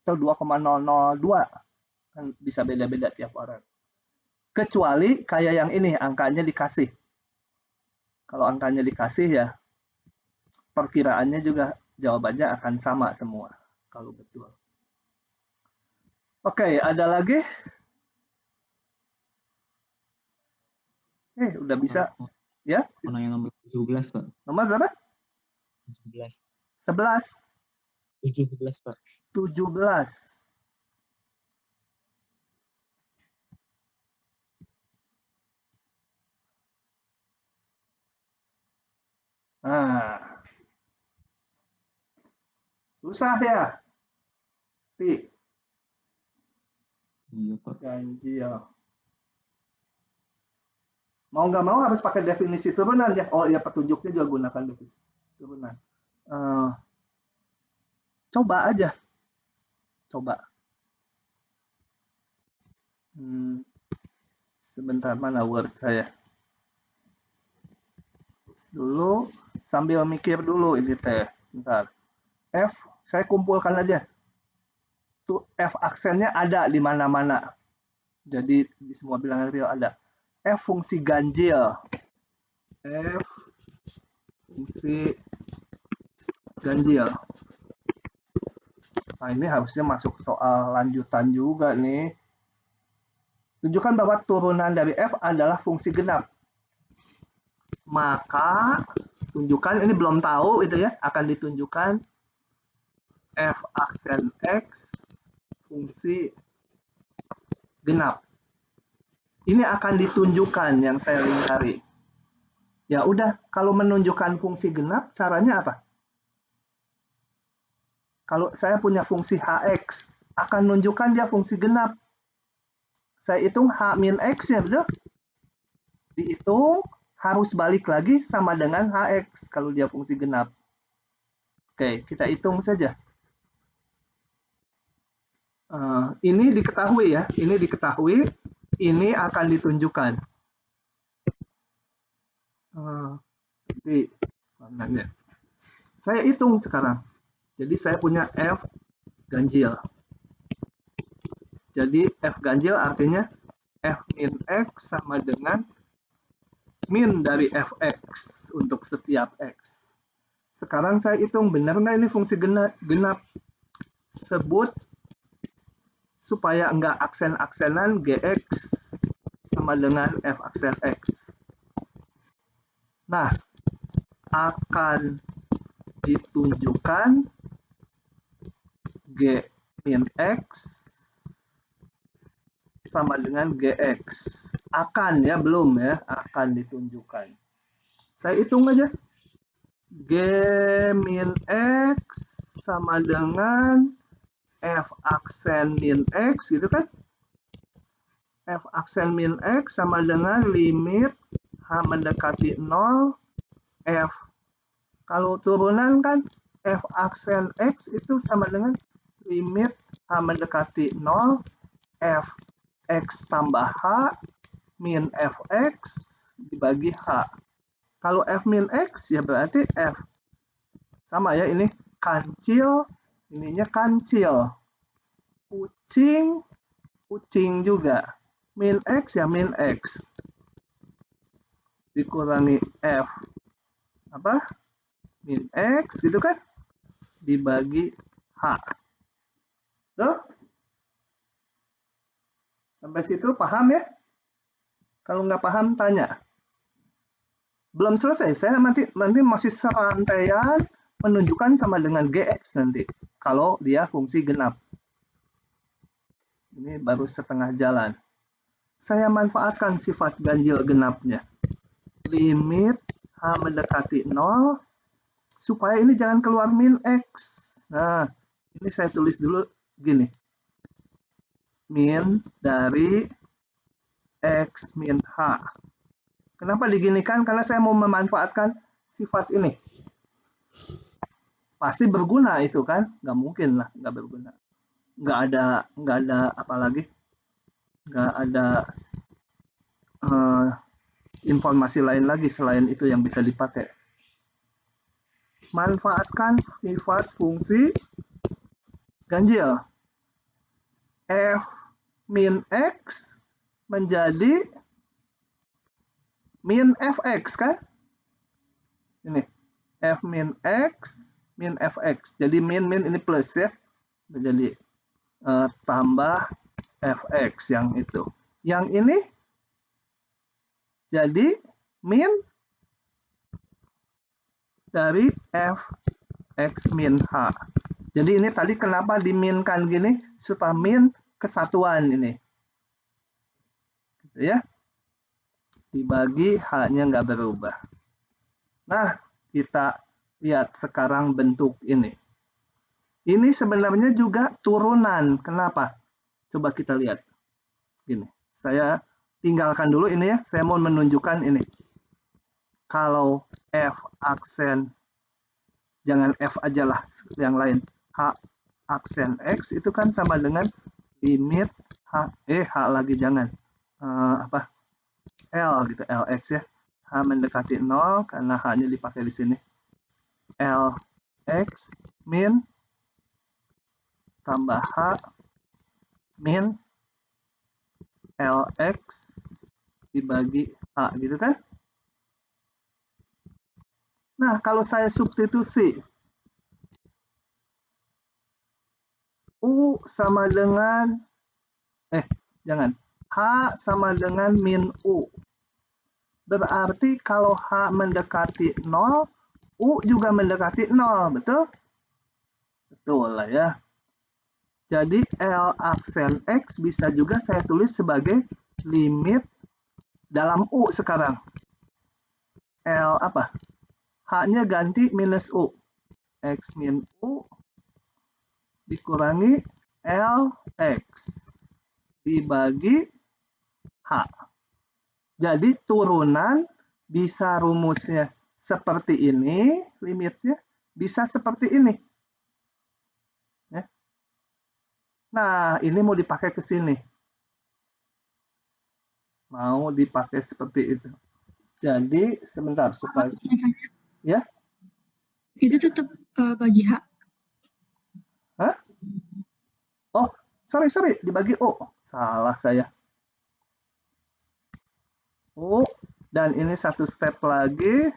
Atau 2,002. Kan bisa beda-beda tiap orang. Kecuali kayak yang ini, angkanya dikasih. Kalau angkanya dikasih ya, perkiraannya juga jawabannya akan sama semua. Kalau betul. Oke, ada lagi? Udah bisa. Ya? Yang nomor 17, Pak. Nomor berapa? 17. 11. 17, Pak. 17. Nah. Susah ya? Iya, Pak. Ganjil. Mau nggak mau harus pakai definisi turunan ya. Oh iya, petunjuknya juga gunakan definisi turunan. Coba aja. Coba. Sebentar, mana Word saya. Dulu, sambil mikir dulu ini teh. Bentar. F, saya kumpulkan aja. Tuh F aksennya ada di mana-mana. Jadi di semua bilangan real ada. F fungsi ganjil. F fungsi ganjil. Nah, ini harusnya masuk soal lanjutan juga nih. Tunjukkan bahwa turunan dari F adalah fungsi genap. Maka, tunjukkan, ini belum tahu itu ya, akan ditunjukkan F aksen X fungsi genap. Ini akan ditunjukkan yang saya lingkari. Ya udah, kalau menunjukkan fungsi genap, caranya apa? Kalau saya punya fungsi Hx, akan menunjukkan dia fungsi genap. Saya hitung H min X-nya, betul? Dihitung, harus balik lagi sama dengan Hx kalau dia fungsi genap. Oke, kita hitung saja. Ini diketahui ya, ini diketahui, ini akan ditunjukkan. Di mananya? Saya hitung sekarang. Jadi saya punya F ganjil. Jadi F ganjil artinya F min X sama dengan min dari Fx untuk setiap X. Sekarang saya hitung benar nggak ini fungsi genap. Sebut supaya enggak aksen-aksenan Gx sama dengan F aksen X. Nah, akan ditunjukkan G min X sama dengan Gx. Akan ya, belum ya, akan ditunjukkan. Saya hitung aja. G min X sama dengan F aksen min X gitu kan. F aksen min X sama dengan limit H mendekati 0 F. Kalau turunan kan F aksen X itu sama dengan limit H mendekati 0 F X tambah H min Fx dibagi H. Kalau F min X ya berarti F. Sama ya, ini kancil, ininya kancil. Kucing, kucing juga. Min X ya min X. Dikurangi F. Apa? Min X gitu kan? Dibagi H. Tuh. Sampai situ paham ya? Kalau nggak paham tanya. Belum selesai, saya nanti masih serantaian menunjukkan sama dengan Gx nanti. Kalau dia fungsi genap. Ini baru setengah jalan. Saya manfaatkan sifat ganjil genapnya. Limit H mendekati 0, supaya ini jangan keluar min X. Nah, ini saya tulis dulu gini. Min dari X min H. Kenapa diginikan? Karena saya mau memanfaatkan sifat ini. Pasti berguna itu kan? Nggak mungkin lah nggak berguna. Nggak ada apa lagi? Nggak ada informasi lain lagi selain itu yang bisa dipakai. Manfaatkan sifat fungsi ganjil. F min X menjadi min Fx kan? Ini F min X min Fx. Jadi min ini plus ya. Menjadi tambah Fx yang itu. Yang ini jadi min dari Fx min H. Jadi ini tadi kenapa diminkan gini? Supaya min kesatuan ini. Gitu ya. Dibagi H-nya nggak berubah. Nah, kita lihat sekarang bentuk ini. Ini sebenarnya juga turunan. Kenapa? Coba kita lihat. Gini, saya tinggalkan dulu ini ya. Saya mau menunjukkan ini. Kalau F aksen, jangan F aja lah, yang lain. H aksen X itu kan sama dengan limit H lagi jangan. L gitu, Lx ya. H mendekati 0 karena H-nya dipakai di sini. Lx min tambah H min Lx dibagi H gitu kan. Nah, kalau saya substitusi U sama dengan H sama dengan min U. Berarti kalau H mendekati 0, U juga mendekati 0, betul? Betul lah ya. Jadi L aksen X bisa juga saya tulis sebagai limit dalam U sekarang. L apa? H-nya ganti minus U. X min U dikurangi Lx dibagi H. Jadi turunan bisa rumusnya seperti ini, limitnya bisa seperti ini. Ya. Nah, ini mau dipakai ke sini. Mau dipakai seperti itu. Jadi, sebentar supaya ya. Itu tetap bagi H. Hah? Oh, sorry, dibagi O. Salah saya. O, dan ini satu step lagi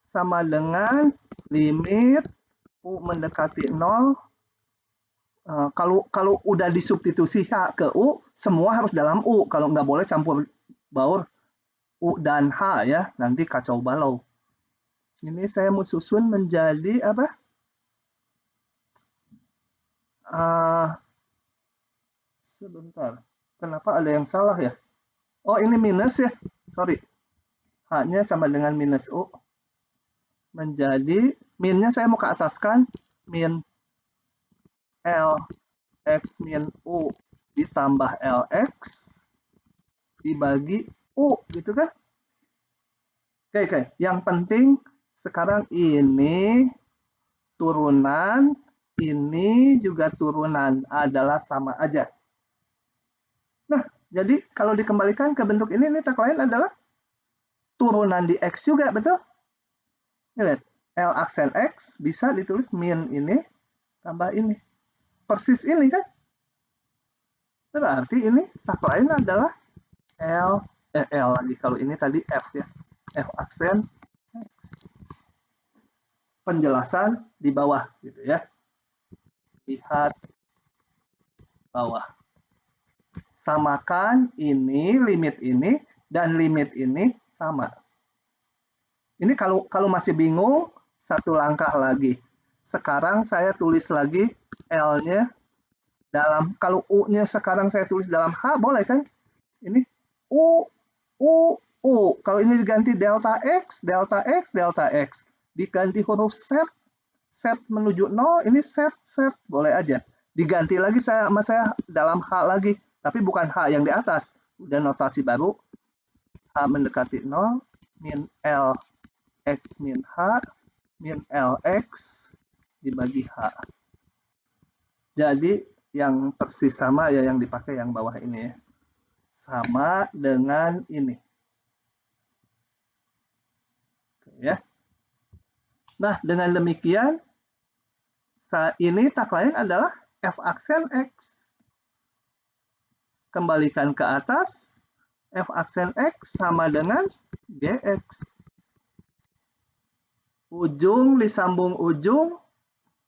sama dengan limit U mendekati 0. Kalau udah disubstitusi H ke U, semua harus dalam U. Kalau nggak boleh campur baur U dan H ya, nanti kacau balau. Ini saya mau susun menjadi apa? Sebentar, kenapa ada yang salah ya? Oh, ini minus ya, sorry. H-nya sama dengan minus U. Menjadi, minnya saya mau ke ataskan, min L X min U ditambah LX dibagi U, gitu kan? Oke. Yang penting sekarang ini turunan, ini juga turunan, adalah sama aja. Nah, jadi kalau dikembalikan ke bentuk ini tak lain adalah turunan di X juga, betul? Lihat, L aksen X bisa ditulis min ini tambah ini. Persis ini kan? Berarti ini tak lain adalah L lagi. Kalau ini tadi F ya. F aksen X. Penjelasan di bawah gitu ya. Lihat bawah. Samakan ini, limit ini, dan limit ini sama. Ini kalau masih bingung, satu langkah lagi. Sekarang saya tulis lagi L-nya dalam, kalau U-nya sekarang saya tulis dalam H, boleh kan? Ini U. Kalau ini diganti delta X, diganti huruf set menuju 0, ini set, boleh aja. Diganti lagi sama saya dalam H lagi, tapi bukan H yang di atas. Udah notasi baru, H mendekati 0, min L X min H, min LX dibagi H. Jadi yang persis sama ya yang dipakai yang bawah ini ya. Sama dengan ini. Oke, ya. Nah, dengan demikian, ini tak lain adalah F aksen X. Kembalikan ke atas, F aksen X sama dengan GX. Ujung disambung ujung,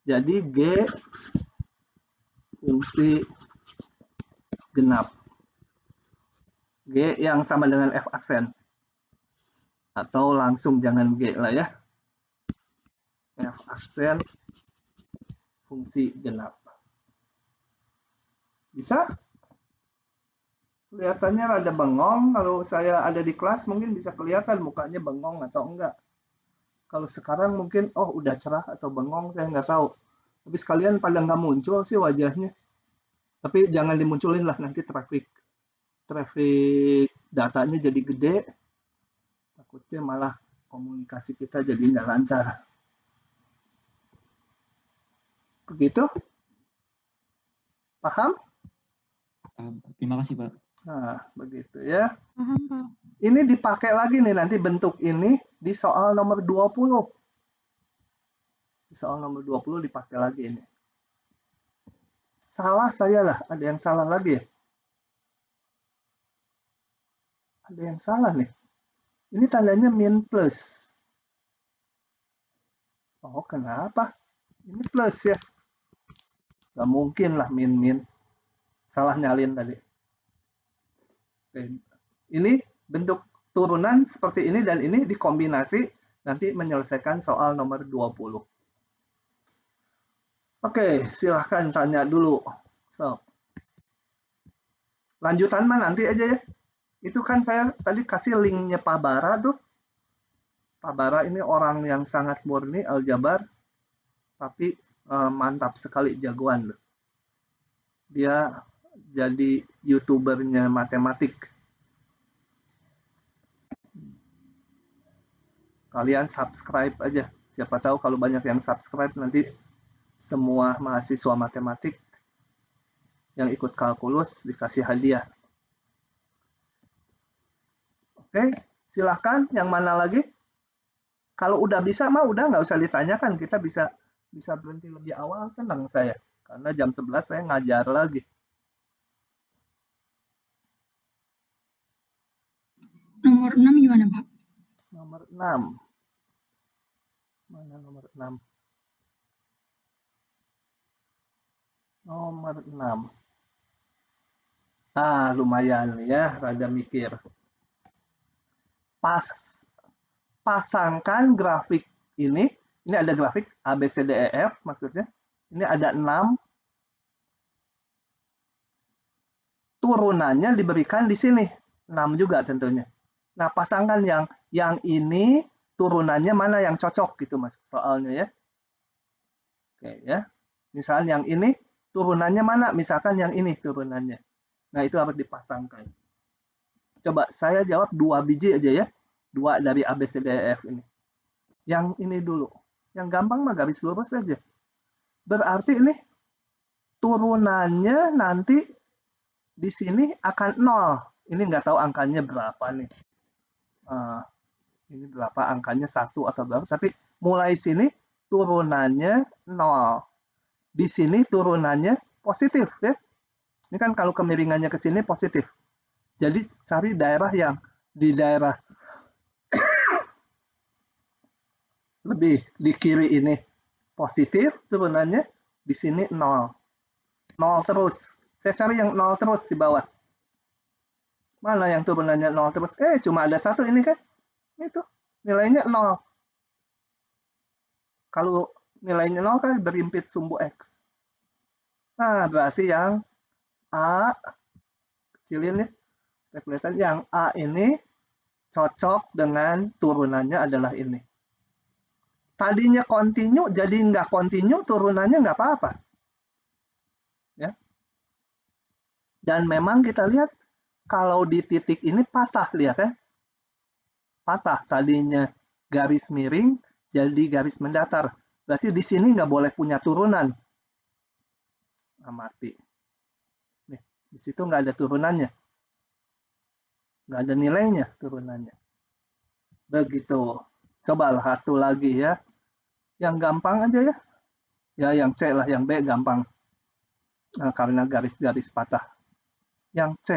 jadi G fungsi genap. G yang sama dengan F aksen. Atau langsung jangan G lah ya. F aksen fungsi genap. Bisa? Kelihatannya rada bengong. Kalau saya ada di kelas mungkin bisa kelihatan mukanya bengong atau enggak. Kalau sekarang mungkin, oh udah cerah atau bengong, saya nggak tahu. Tapi sekalian pada nggak muncul sih wajahnya. Tapi jangan dimunculin lah, nanti traffic datanya jadi gede. Takutnya malah komunikasi kita jadi nggak lancar. Begitu? Paham? Terima kasih, Pak. Nah, begitu ya. Paham, Pak. Ini dipakai lagi nih nanti bentuk ini di soal nomor 20. Di soal nomor 20 dipakai lagi ini. Salah saya lah, ada yang salah lagi ya? Ada yang salah nih. Ini tandanya min plus. Oh, kenapa? Ini plus ya. Gak mungkin lah min. Salah nyalin tadi. Oke. Ini bentuk turunan seperti ini dan ini dikombinasi nanti menyelesaikan soal nomor 20. Oke, silahkan tanya dulu. So, lanjutan mah nanti aja ya. Itu kan saya tadi kasih linknya Pak Bara tuh. Pak Bara ini orang yang sangat murni aljabar, tapi mantap sekali jagoan loh. Dia jadi YouTubernya matematik. Kalian subscribe aja. Siapa tahu kalau banyak yang subscribe nanti semua mahasiswa matematik yang ikut kalkulus dikasih hadiah. Oke, silahkan. Yang mana lagi? Kalau udah bisa mah udah nggak usah ditanyakan. Kita bisa berhenti lebih awal. Senang saya. Karena jam 11 saya ngajar lagi. Nomor 6 gimana, Pak? Nomor 6. Mana nomor 6? Nomor 6. Lumayan ya, rada mikir. Pasangkan grafik ini ada grafik A, B, C, D, E, F maksudnya. Ini ada 6. Turunannya diberikan di sini. 6 juga tentunya. Nah, pasangkan yang ini turunannya mana yang cocok gitu Mas soalnya ya. Oke ya. Misalnya yang ini turunannya mana? Misalkan yang ini turunannya. Nah, itu harus dipasangkan. Coba saya jawab 2 biji aja ya. 2 dari A, B, C, D, E, F ini. Yang ini dulu. Yang gampang mah garis lurus aja. Berarti ini turunannya nanti di sini akan 0. Ini nggak tahu angkanya berapa nih. Ini berapa angkanya 1 atau berapa. Tapi mulai sini turunannya 0. Di sini turunannya positif ya. Ini kan kalau kemiringannya ke sini positif. Jadi cari daerah yang di daerah lebih di kiri ini positif turunannya, di sini 0. 0 terus. Saya cari yang 0 terus di bawah. Mana yang turunannya 0 terus? Cuma ada 1 ini kan? Itu nilainya 0. Kalau nilainya 0 kan berimpit sumbu X. Nah, berarti yang A, kecilin ya. Kelihatan yang A ini cocok dengan turunannya adalah ini. Tadinya kontinu, jadi nggak kontinu, turunannya nggak apa-apa. Ya. Dan memang kita lihat, kalau di titik ini patah, lihat kan? Patah, tadinya garis miring, jadi garis mendatar. Berarti di sini nggak boleh punya turunan. Mati. Nih, di situ nggak ada turunannya. Nggak ada nilainya turunannya. Begitu. Cobalah satu lagi ya. Yang gampang aja ya. Ya yang C lah, yang B gampang. Nah, karena garis-garis patah. Yang C.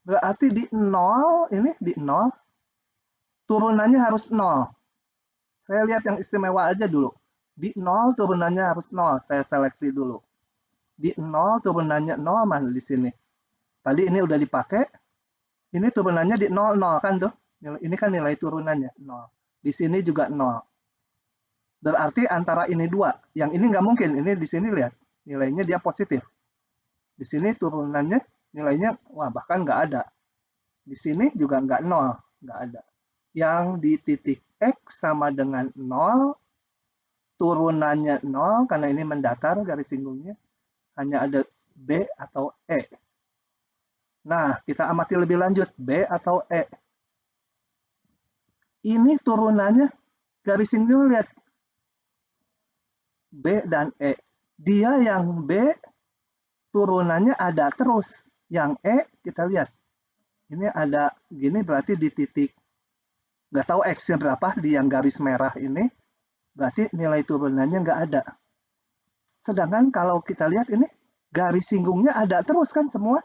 Berarti di 0, ini di 0. Turunannya harus 0. Saya lihat yang istimewa aja dulu. Di 0 turunannya harus 0. Saya seleksi dulu. Di 0 turunannya 0 mana di sini. Tadi ini udah dipakai. Ini turunannya di 0, 0 kan tuh. Ini kan nilai turunannya 0. Di sini juga 0. Berarti antara ini 2. Yang ini nggak mungkin. Ini di sini lihat. Nilainya dia positif. Di sini turunannya nilainya bahkan nggak ada. Di sini juga nggak 0. Nggak ada. Yang di titik X sama dengan 0. Turunannya 0 karena ini mendatar garis singgungnya. Hanya ada B atau E. Nah, kita amati lebih lanjut. B atau E. Ini turunannya garis singgung lihat. B dan E. Dia yang B turunannya ada terus. Yang E kita lihat. Ini ada gini berarti di titik. Nggak tahu X-nya berapa di yang garis merah ini. Berarti nilai turunannya nggak ada. Sedangkan kalau kita lihat ini garis singgungnya ada terus kan semua.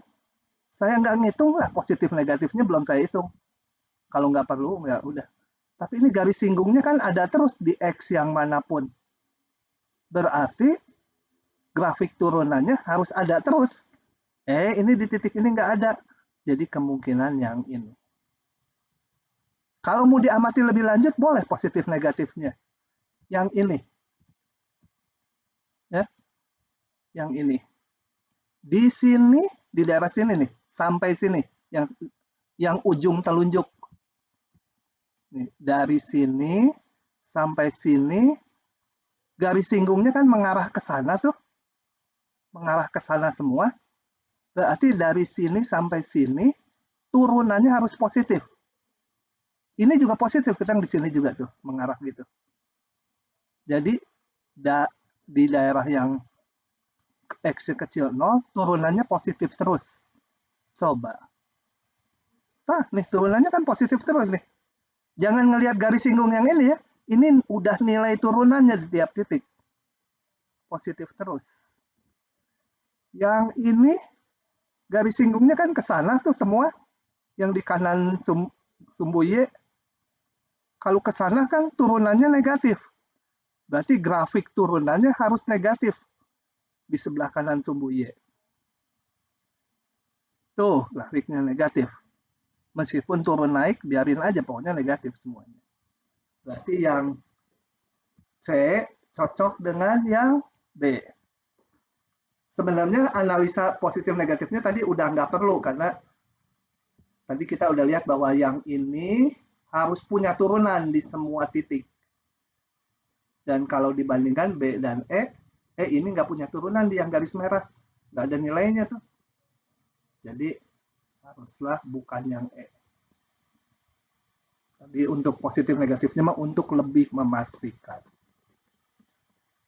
Saya nggak ngitung lah positif negatifnya belum saya hitung. Kalau nggak perlu ya udah. Tapi ini garis singgungnya kan ada terus di X yang manapun. Berarti grafik turunannya harus ada terus. Ini di titik ini nggak ada. Jadi kemungkinan yang ini. Kalau mau diamati lebih lanjut boleh positif negatifnya. Yang ini. Ya. Yang ini. Di sini, di daerah sini nih, sampai sini, yang ujung telunjuk. Nih, dari sini sampai sini, garis singgungnya kan mengarah ke sana tuh. mengarah ke sana semua, berarti dari sini sampai sini turunannya harus positif. Ini juga positif, kita di sini juga tuh mengarah gitu. Jadi di daerah yang X kecil 0, turunannya positif terus. Coba. Nah, nih turunannya kan positif terus nih. Jangan ngelihat garis singgung yang ini ya. Ini udah nilai turunannya di tiap titik. Positif terus. Yang ini garis singgungnya kan ke sana tuh semua. Yang di kanan sumbu Y. Kalau ke sana kan turunannya negatif. Berarti grafik turunannya harus negatif di sebelah kanan sumbu Y. Tuh, grafiknya negatif. Meskipun turun naik, biarin aja, pokoknya negatif semuanya. Berarti yang C cocok dengan yang D. Sebenarnya analisa positif negatifnya tadi udah nggak perlu, karena tadi kita udah lihat bahwa yang ini harus punya turunan di semua titik. Dan kalau dibandingkan B dan E ini nggak punya turunan di yang garis merah. Nggak ada nilainya tuh. Jadi haruslah bukan yang E. Jadi untuk positif negatifnya mah untuk lebih memastikan.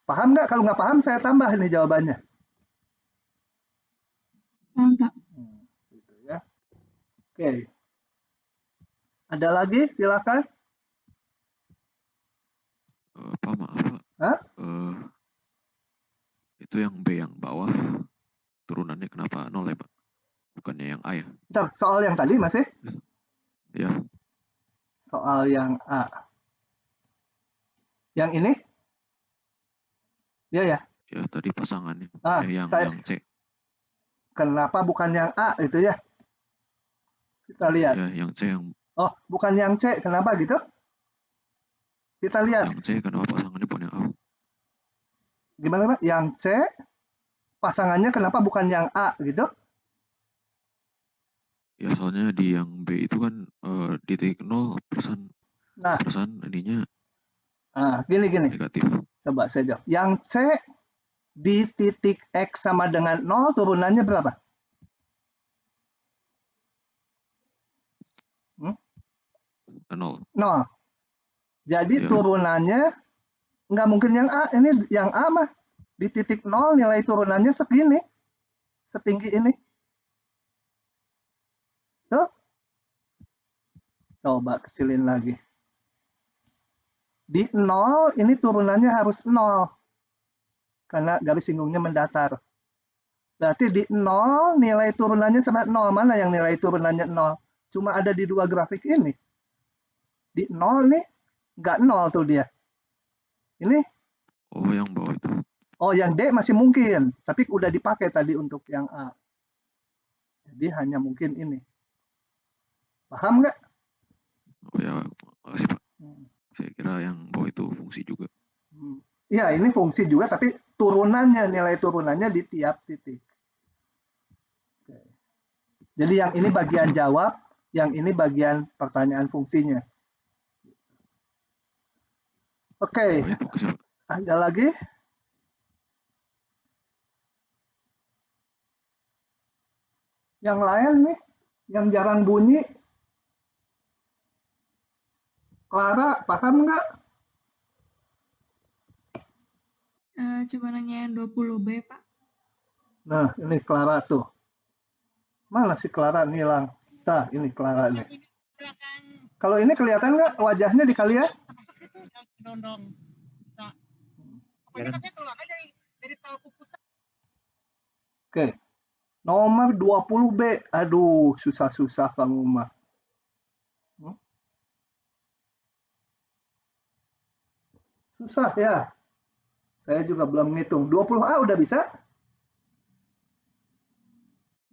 Paham nggak? Kalau nggak paham saya tambah nih jawabannya. Enggak. Gitu ya. Oke. Ada lagi? Silakan. Pak, maaf Pak. Hah? Itu yang B yang bawah, turunannya kenapa 0 ya Pak? Bukannya yang A ya? Bentar, soal yang tadi masih? Ya. Soal yang A. Yang ini? Ya ya. Ya tadi pasangannya. Yang C. Kenapa bukan yang A itu ya? Kita lihat. Ya, yang C yang. Oh, bukan yang C. Kenapa gitu? Kita lihat. Yang C kenapa pasangannya bukan yang A? Gimana Pak? Yang C pasangannya kenapa bukan yang A gitu? Ya soalnya di yang B itu kan di titik 0 persen. Nah, persen ininya. Gini. Negatif. Coba saya jawab. Yang C di titik X sama dengan 0 turunannya berapa? 0. Jadi turunannya nggak mungkin yang A. Ini yang A mah di titik 0 nilai turunannya segini. Setinggi ini. Tuh. Coba kecilin lagi. Di 0 ini turunannya harus 0. Karena garis singgungnya mendatar. Berarti di 0 nilai turunannya sama 0. Mana yang nilai turunannya 0? Cuma ada di dua grafik ini. Di 0 nih, nggak 0 tuh dia. Ini. Oh, yang bawah itu. Oh, yang D masih mungkin. Tapi udah dipakai tadi untuk yang A. Jadi hanya mungkin ini. Paham nggak? Oh ya, makasih Pak. Saya kira yang bawah itu fungsi juga. Ya, ini fungsi juga, tapi turunannya, nilai turunannya di tiap titik. Jadi yang ini bagian jawab, yang ini bagian pertanyaan fungsinya. Oke, ada lagi? Yang lain nih, yang jarang bunyi. Clara, paham nggak? Coba nanya yang 20B, Pak. Nah, ini Clara tuh. Mana si Clara ngilang? Nah, ini Clara nih. Kalau ini kelihatan nggak wajahnya di kalian? Oke. Nomor 20B. Aduh, susah-susah kamu mah. Susah ya. Saya juga belum ngitung. 20A udah bisa?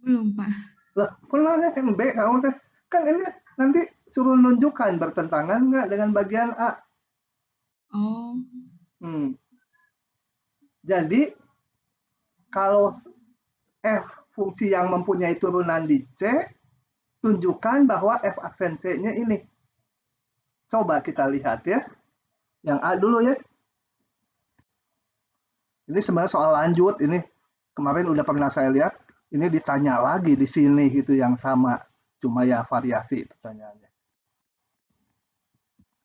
Belum, Pak. Lah, kenalnya kan B kamu kan. Kan ini nanti suruh nunjukkan bertentangan nggak dengan bagian A. Oh. Jadi, kalau F fungsi yang mempunyai turunan di C, tunjukkan bahwa F aksen C-nya ini. Coba kita lihat ya. Yang A dulu ya. Ini sebenarnya soal lanjut ini. kemarin udah pernah saya lihat, ini ditanya lagi di sini gitu yang sama, cuma ya variasi pertanyaannya.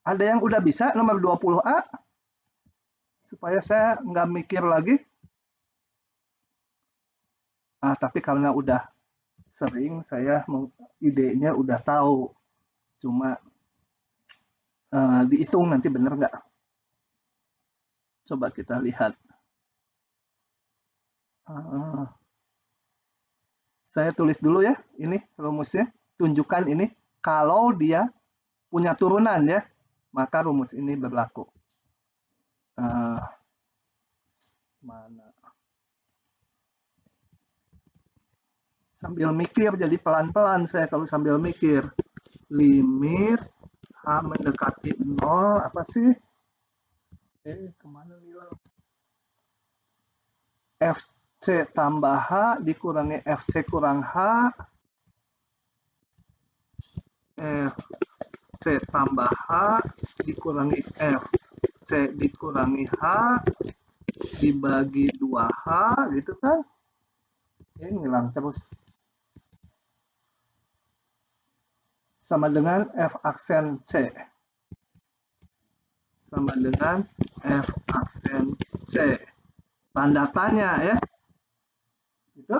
Ada yang udah bisa nomor 20A? Supaya saya nggak mikir lagi. Tapi karena udah sering, saya idenya udah tahu. Cuma dihitung nanti bener nggak? Coba kita lihat. Saya tulis dulu ya, ini rumusnya. Tunjukkan ini, kalau dia punya turunan ya, maka rumus ini berlaku. Mana? Sambil mikir, jadi pelan-pelan saya kalau sambil mikir. Limit H mendekati 0, apa sih? Kemana nih lo? FC tambah H dikurangi FC kurang H. FC tambah H dikurangi FC dikurangi H dibagi 2H gitu kan. Ini ngilang terus. Sama dengan F aksen C. Sama dengan F aksen C. Tanda tanya ya. Gitu.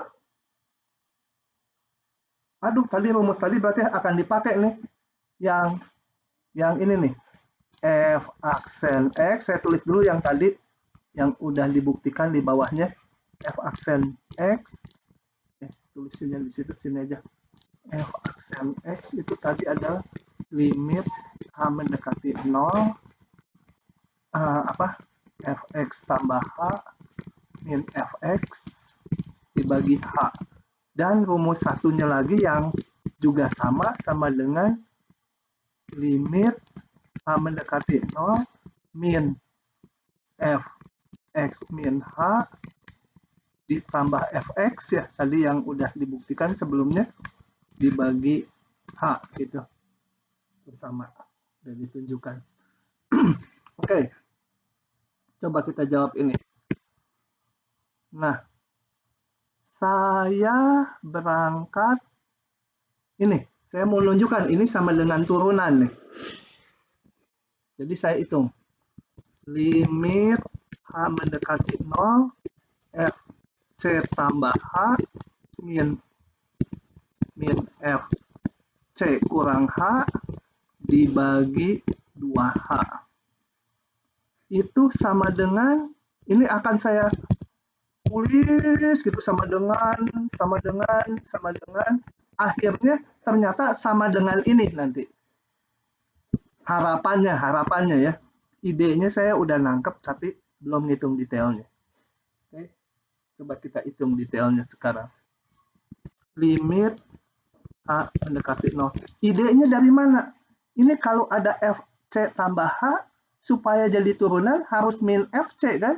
Aduh, tadi rumus tadi berarti akan dipakai nih. Yang ini nih. F aksen X, saya tulis dulu yang tadi yang udah dibuktikan di bawahnya. F aksen X. Tulisinnya di situ, sini aja. F aksen X itu tadi adalah limit H mendekati 0 Fx tambah H min Fx dibagi H. Dan rumus satunya lagi yang juga sama dengan limit H mendekati 0 min Fx min H ditambah Fx ya, tadi yang udah dibuktikan sebelumnya, dibagi H gitu. Bersama dan ditunjukkan. Oke. Coba kita jawab ini. Nah, saya berangkat ini, saya mau nunjukkan ini sama dengan turunan nih. Jadi saya hitung. Limit H mendekati 0 Fc tambah H min Fc kurang H dibagi 2H. Itu sama dengan, ini akan saya tulis gitu, sama dengan, akhirnya ternyata sama dengan ini nanti. Harapannya ya. Idenya saya udah nangkep tapi belum ngitung detailnya. Oke. Coba kita hitung detailnya sekarang. Limit H mendekati 0. Idenya dari mana? Ini kalau ada Fc tambah H, supaya jadi turunan harus min Fc kan?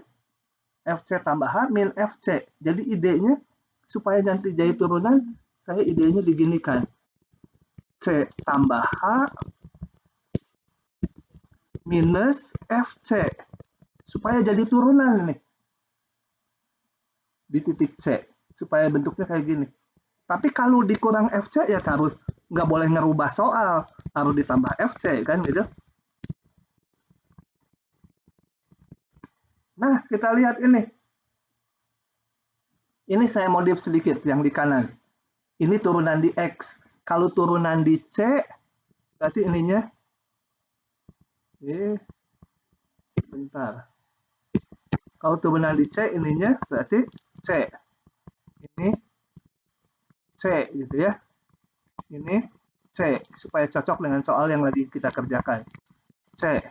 Fc tambah H min Fc. Jadi idenya supaya nanti jadi turunan, saya idenya diginikan. C tambah H minus Fc. Supaya jadi turunan nih. Di titik C. Supaya bentuknya kayak gini. Tapi kalau dikurang Fc ya harus nggak boleh ngerubah soal. Harus ditambah Fc kan gitu. Nah, kita lihat ini. Ini saya modif sedikit yang di kanan. Ini turunan di X. Kalau turunan di C, berarti ininya. Sebentar. Kalau turunan di C, ininya berarti C. Ini C gitu ya. Ini C. Supaya cocok dengan soal yang lagi kita kerjakan. C.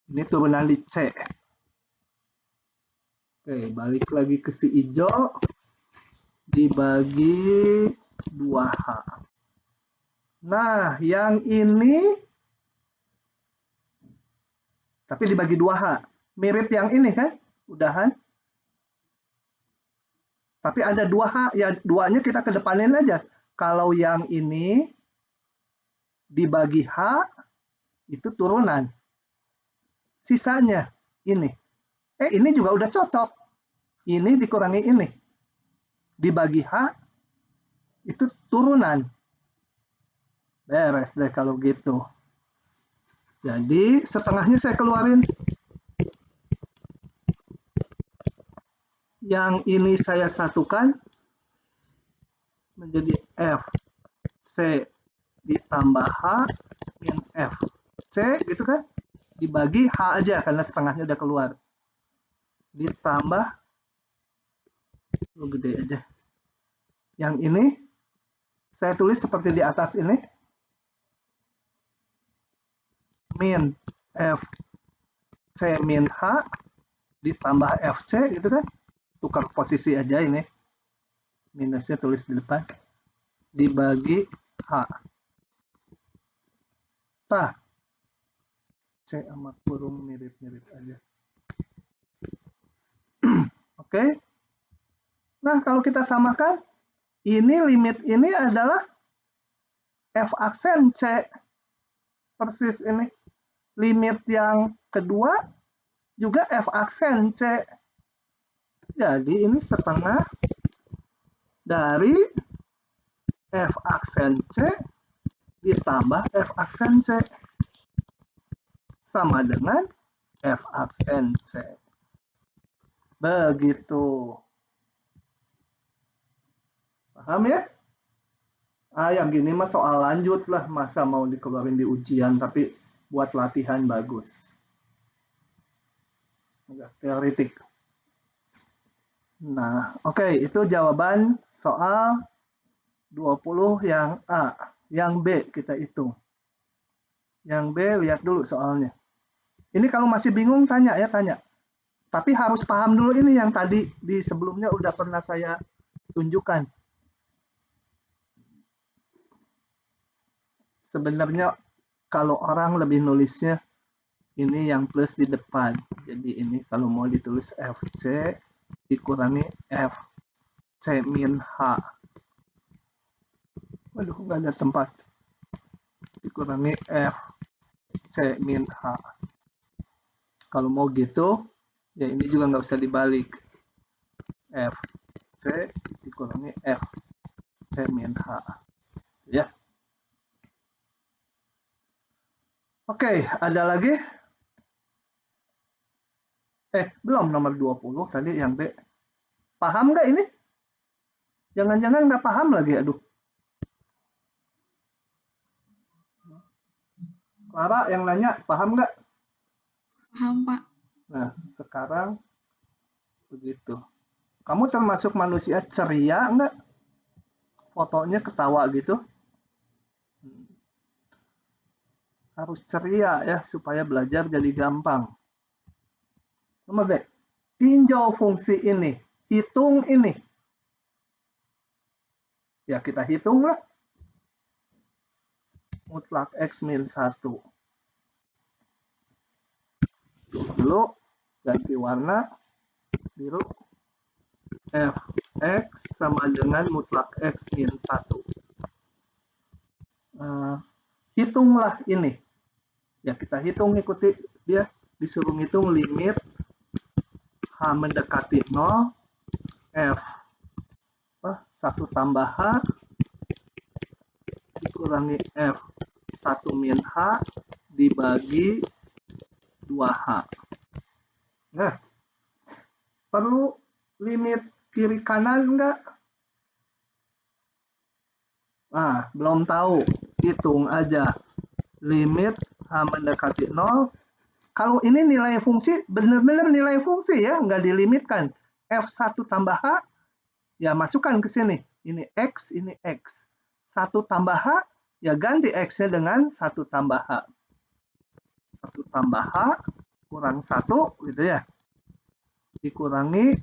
Ini turunan di C. Oke, balik lagi ke si hijau. Dibagi 2H. Nah, yang ini tapi dibagi 2H. Mirip yang ini kan? Udahan. Tapi ada 2H, ya 2-nya kita kedepanin aja. Kalau yang ini dibagi H, itu turunan. Sisanya ini. Ini juga udah cocok. Ini dikurangi ini. Dibagi H, itu turunan. Beres deh kalau gitu. Jadi setengahnya saya keluarin. Yang ini saya satukan menjadi F C ditambah H min F C gitu kan. Dibagi H aja karena setengahnya udah keluar. Ditambah gede aja. Yang ini saya tulis seperti di atas ini. Min F C min H ditambah FC gitu kan. Tukar posisi aja ini. Minusnya tulis di depan. Dibagi H. Tah. C sama kurung mirip-mirip aja. Oke. Nah, kalau kita samakan, ini limit ini adalah F aksen C. Persis ini. Limit yang kedua juga F aksen C. Jadi ini setengah dari F aksen C ditambah F aksen C. Sama dengan F aksen C. Begitu. Paham ya? Yang gini mah soal lanjut lah. Masa mau dikeluarin di ujian, tapi buat latihan bagus. Agak teoritik. Nah, oke, itu jawaban soal 20 yang A. Yang B kita hitung. Yang B lihat dulu soalnya. Ini kalau masih bingung tanya ya, tanya. Tapi harus paham dulu ini yang tadi di sebelumnya udah pernah saya tunjukkan. Sebenarnya kalau orang lebih nulisnya ini yang plus di depan. Jadi ini kalau mau ditulis FC dikurangi FC min H. Waduh, nggak ada tempat. Dikurangi FC min H. Kalau mau gitu, ya ini juga nggak usah dibalik. FC dikurangi FC min H. Ya. Oke, ada lagi? Belum nomor 20 tadi yang B. Paham nggak ini? Jangan-jangan nggak paham lagi, aduh. Clara yang nanya, paham nggak? Paham, Pak. Nah, sekarang begitu. Kamu termasuk manusia ceria nggak? Fotonya ketawa gitu. Harus ceria ya, supaya belajar jadi gampang. Nomor B, tinjau fungsi ini, hitung ini. Ya kita hitunglah. Mutlak X min 1. Dulu ganti warna biru. Fx sama dengan mutlak X min 1. Hitunglah ini. Ya kita hitung, ikuti dia. Disuruh ngitung limit H mendekati 0. F 1 tambah H dikurangi F 1 min H dibagi 2H. Nah, perlu limit kiri kanan enggak? Belum tahu. Hitung aja. Limit H mendekati 0. Kalau ini nilai fungsi, benar-benar nilai fungsi ya, nggak dilimitkan. F1 tambah H, ya masukkan ke sini. Ini X, ini X. 1 tambah H, ya ganti X-nya dengan 1 tambah H. 1 tambah H kurang 1, gitu ya. Dikurangi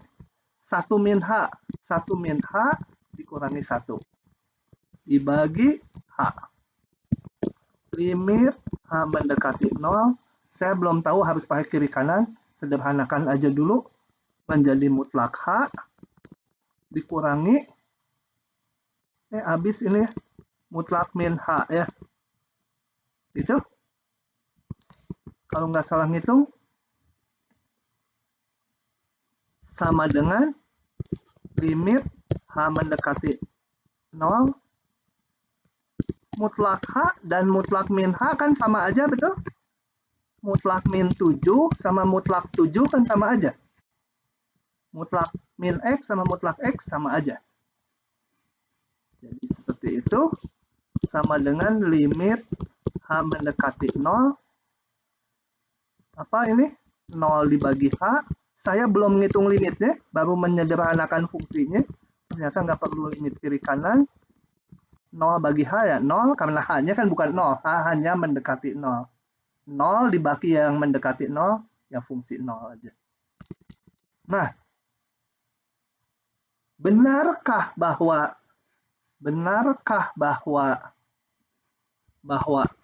1 min H. 1 min H dikurangi 1. Dibagi H. Limit H mendekati 0. Saya belum tahu harus pakai kiri kanan. Sederhanakan aja dulu. Menjadi mutlak H. Dikurangi. Habis ini mutlak min H ya. Itu. Kalau nggak salah ngitung. sama dengan limit H mendekati 0 mutlak H dan mutlak min H kan sama aja, betul? Mutlak min 7 sama mutlak 7 kan sama aja. Mutlak min X sama mutlak X sama aja. Jadi seperti itu, sama dengan limit H mendekati 0. Apa ini? 0 dibagi H. Saya belum ngitung limitnya, baru menyederhanakan fungsinya. Ternyata nggak perlu limit kiri kanan. 0 bagi H ya 0, karena H-nya kan bukan 0. H hanya mendekati 0. 0 dibagi yang mendekati 0, ya fungsi 0 aja. Nah, benarkah bahwa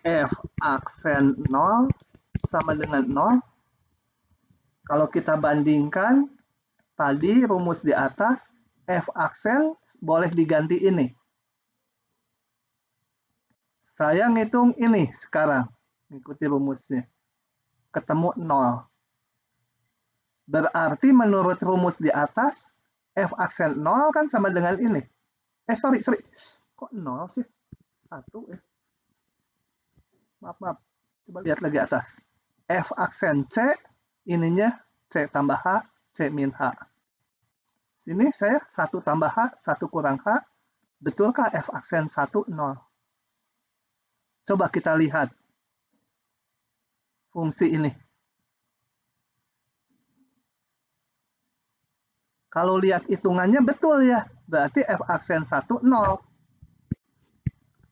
F aksen 0 sama dengan 0? Kalau kita bandingkan tadi rumus di atas, F aksen boleh diganti ini. Saya ngitung ini sekarang, ngikuti rumusnya. Ketemu 0. Berarti menurut rumus di atas, F aksen 0 kan sama dengan ini. Sorry. Kok 0 sih? 1 ya. Maaf. Coba lihat lagi atas. F aksen C, ininya C tambah H, C min H. Sini saya 1 tambah H, 1 kurang H. Betulkah F aksen 1, 0? Coba kita lihat fungsi ini. Kalau lihat hitungannya betul ya, berarti F aksen 1, 0.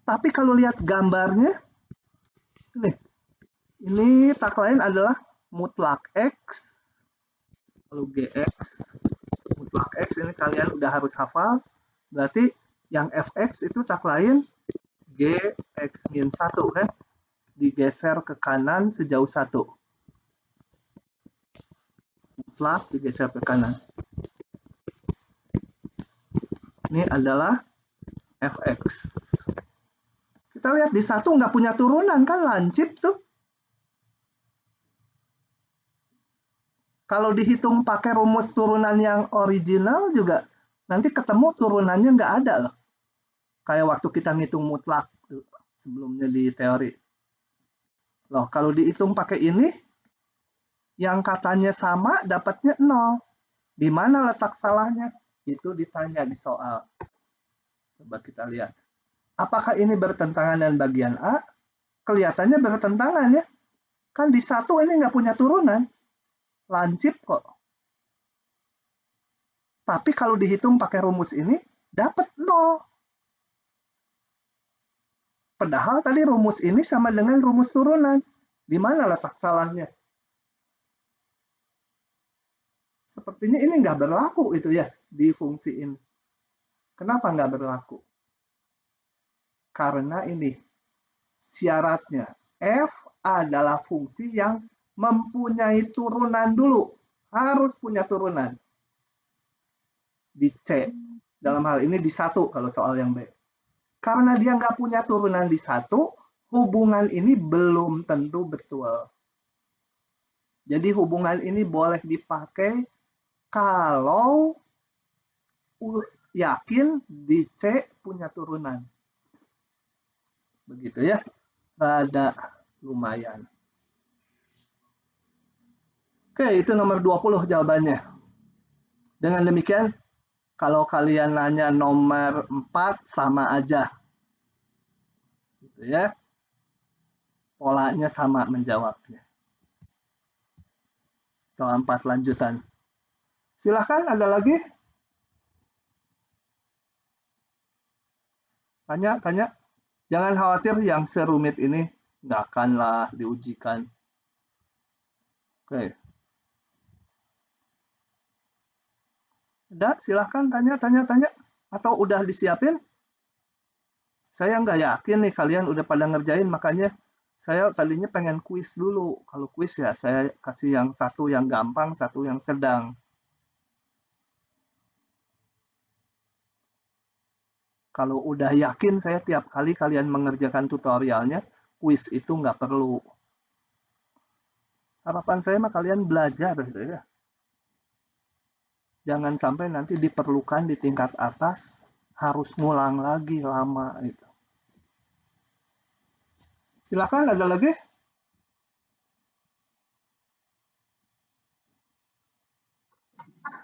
Tapi kalau lihat gambarnya, ini tak lain adalah mutlak X. Lalu GX. Mutlak X ini kalian udah harus hafal. Berarti yang Fx itu tak lain Gx min 1 kan. Digeser ke kanan sejauh 1. Mutlak digeser ke kanan. Ini adalah Fx. Kita lihat di 1 nggak punya turunan kan, lancip tuh. Kalau dihitung pakai rumus turunan yang original juga, nanti ketemu turunannya nggak ada loh. Kayak waktu kita ngitung mutlak sebelumnya di teori. Loh, kalau dihitung pakai ini, yang katanya sama dapatnya 0. Di mana letak salahnya? Itu ditanya di soal. Coba kita lihat. Apakah ini bertentangan dengan bagian A? Kelihatannya bertentangan ya. Kan di 1 ini nggak punya turunan. Lancip kok. Tapi kalau dihitung pakai rumus ini, dapat 0. Padahal tadi rumus ini sama dengan rumus turunan. Di mana letak salahnya? Sepertinya ini nggak berlaku itu ya di fungsi ini. Kenapa nggak berlaku? Karena ini syaratnya. F adalah fungsi yang mempunyai turunan dulu. Harus punya turunan. Di C. Dalam hal ini di 1 kalau soal yang B. Karena dia nggak punya turunan di 1, hubungan ini belum tentu betul. Jadi hubungan ini boleh dipakai kalau yakin di C punya turunan. Begitu ya. Rada lumayan. Oke, itu nomor 20 jawabannya. Dengan demikian, kalau kalian nanya nomor 4 sama aja. Gitu ya. Polanya sama menjawabnya. Soal 4 lanjutan. Silahkan, ada lagi? Tanya. Jangan khawatir yang serumit ini nggak akanlah diujikan. Oke. Udah, silahkan tanya. Atau udah disiapin? Saya nggak yakin nih kalian udah pada ngerjain, makanya saya tadinya pengen kuis dulu. Kalau kuis ya saya kasih yang satu yang gampang, satu yang sedang. Kalau udah yakin saya tiap kali kalian mengerjakan tutorialnya, kuis itu nggak perlu. Harapan saya mah kalian belajar gitu ya. Jangan sampai nanti diperlukan di tingkat atas harus ngulang lagi lama gitu. Silakan, ada lagi?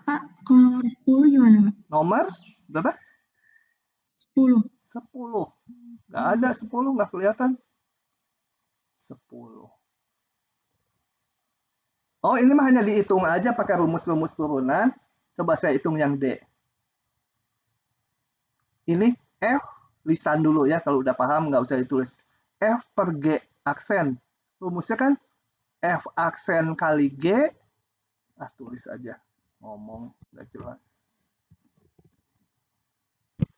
Pak, kalau nomor 10 gimana, Pak? Nomor berapa? 10. 10. Nggak ada 10, nggak kelihatan. 10. Oh, ini mah hanya dihitung aja pakai rumus-rumus turunan. Coba saya hitung yang D. Ini F, lisan dulu ya. Kalau udah paham, nggak usah ditulis. F per G aksen. Rumusnya kan F aksen kali G. Ah, tulis aja. Ngomong, nggak jelas.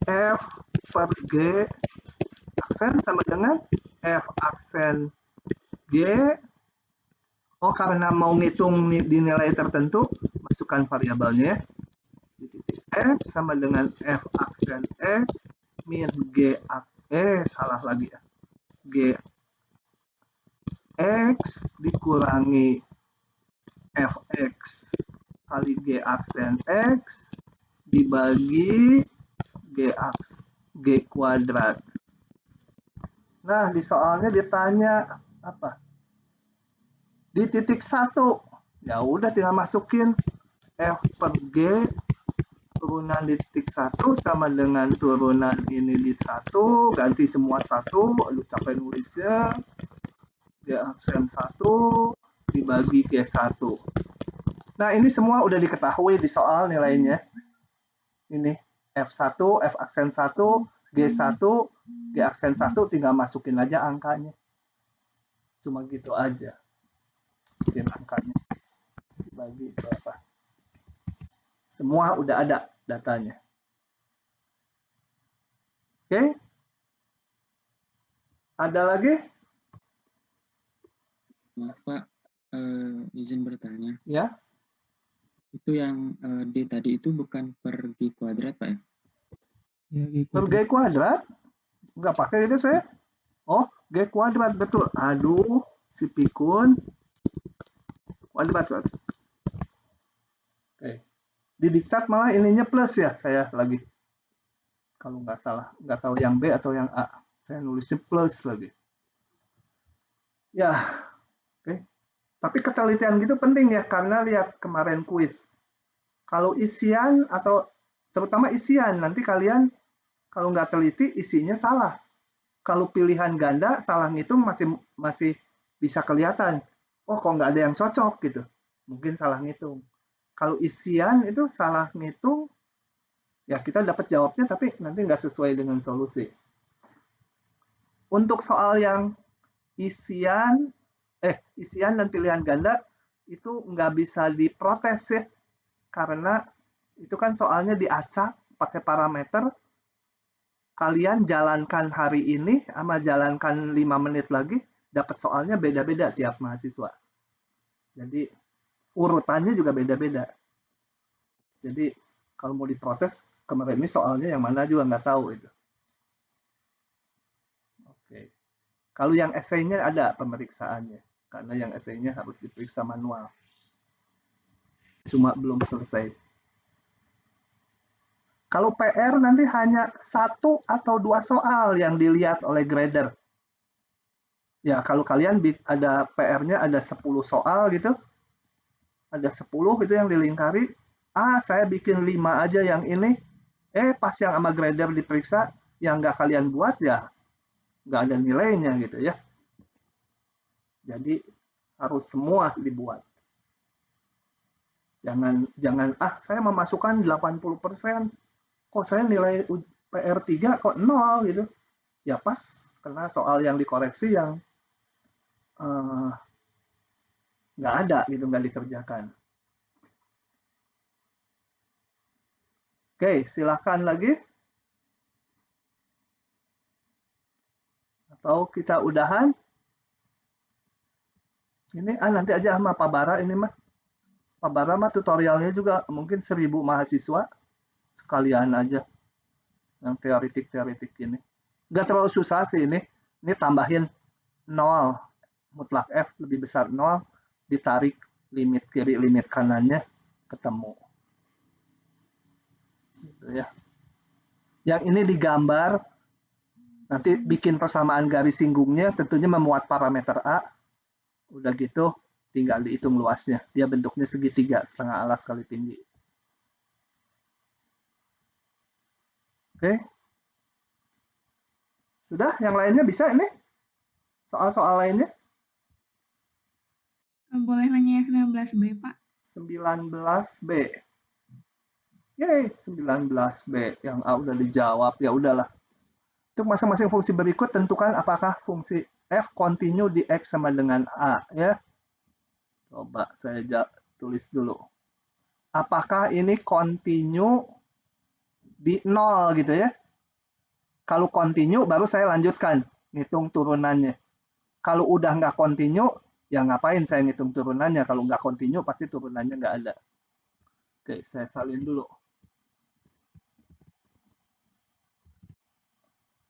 F per G aksen sama dengan F aksen G. Oh, karena mau ngitung di nilai tertentu, masukkan variabelnya. X sama dengan F aksen X min G salah lagi ya. G X dikurangi Fx kali G aksen X dibagi G kuadrat. Nah, di soalnya ditanya apa? Di titik 1. Ya udah tinggal masukin F per G turunan di titik 1 sama dengan turunan ini di 1, ganti semua 1, lu capek nulisnya. G aksen 1 dibagi G1. Nah, ini semua udah diketahui di soal nilainya. Ini F1, F aksen 1, G1, G aksen 1, tinggal masukin aja angkanya. Cuma gitu aja. Masukin angkanya. Dibagi berapa. Semua udah ada datanya. Oke? Ada lagi? Maaf Pak, izin bertanya. Ya. Itu yang D tadi itu bukan per G kuadrat Pak ya? Ya, G Per G kuadrat. kuadrat? Nggak pakai itu saya. Oh, G kuadrat, betul. Aduh, si pikun. Kuadrat. Oke. Di diktat malah ininya plus ya, saya lagi. Kalau nggak salah. Nggak tahu yang B atau yang A. Saya nulisnya plus lagi. Ya, oke. Tapi ketelitian gitu penting ya, karena lihat kemarin kuis. Kalau isian atau terutama isian, nanti kalian kalau nggak teliti isinya salah. Kalau pilihan ganda salah ngitung masih bisa kelihatan. Oh, kok nggak ada yang cocok gitu. Mungkin salah ngitung. Kalau isian itu salah ngitung, ya kita dapat jawabnya tapi nanti nggak sesuai dengan solusi. Untuk soal yang isian dan pilihan ganda itu nggak bisa diprotes ya, karena itu kan soalnya diacak pakai parameter. Kalian jalankan hari ini sama jalankan 5 menit lagi, dapat soalnya beda-beda tiap mahasiswa. Jadi urutannya juga beda-beda. Jadi kalau mau diprotes, kemarin ini soalnya yang mana juga nggak tahu itu. Oke. Kalau yang esainya ada pemeriksaannya, karena yang esainya harus diperiksa manual. Cuma belum selesai. Kalau PR nanti hanya 1 atau 2 soal yang dilihat oleh grader. Ya, kalau kalian ada PR-nya ada 10 soal gitu, ada 10 itu yang dilingkari, saya bikin 5 aja yang ini, pas yang sama grader diperiksa, yang nggak kalian buat ya, nggak ada nilainya gitu ya. Jadi harus semua dibuat. Jangan saya memasukkan 80%, kok saya nilai PR 3 kok 0 gitu. Ya pas kena soal yang dikoreksi yang nggak ada gitu, nggak dikerjakan. Oke, silakan lagi. Atau kita udahan. Ini nanti aja sama Pak Bara ini mah. Pak Bara mah tutorialnya juga mungkin 1000 mahasiswa. Sekalian aja. Yang teoretik ini. Nggak terlalu susah sih ini. Ini tambahin 0. Mutlak F lebih besar 0. Ditarik limit kiri, limit kanannya. Ketemu. Gitu ya. Yang ini digambar, nanti bikin persamaan garis singgungnya, tentunya memuat parameter A. Udah gitu, tinggal dihitung luasnya. Dia bentuknya segitiga, setengah alas kali tinggi. Oke. Sudah, yang lainnya bisa ini? Soal-soal lainnya? Boleh nanya 19B, Pak? 19B. Yeay, 19B. Yang A udah dijawab, ya udahlah. Untuk masing-masing fungsi berikut, tentukan apakah fungsi f kontinu di X sama dengan A. Ya. Coba saya tulis dulu. Apakah ini kontinu di 0 gitu ya? Kalau kontinu, baru saya lanjutkan ngitung turunannya. Kalau udah nggak kontinu, ya ngapain saya ngitung turunannya? Kalau nggak kontinu, pasti turunannya nggak ada. Oke, saya salin dulu.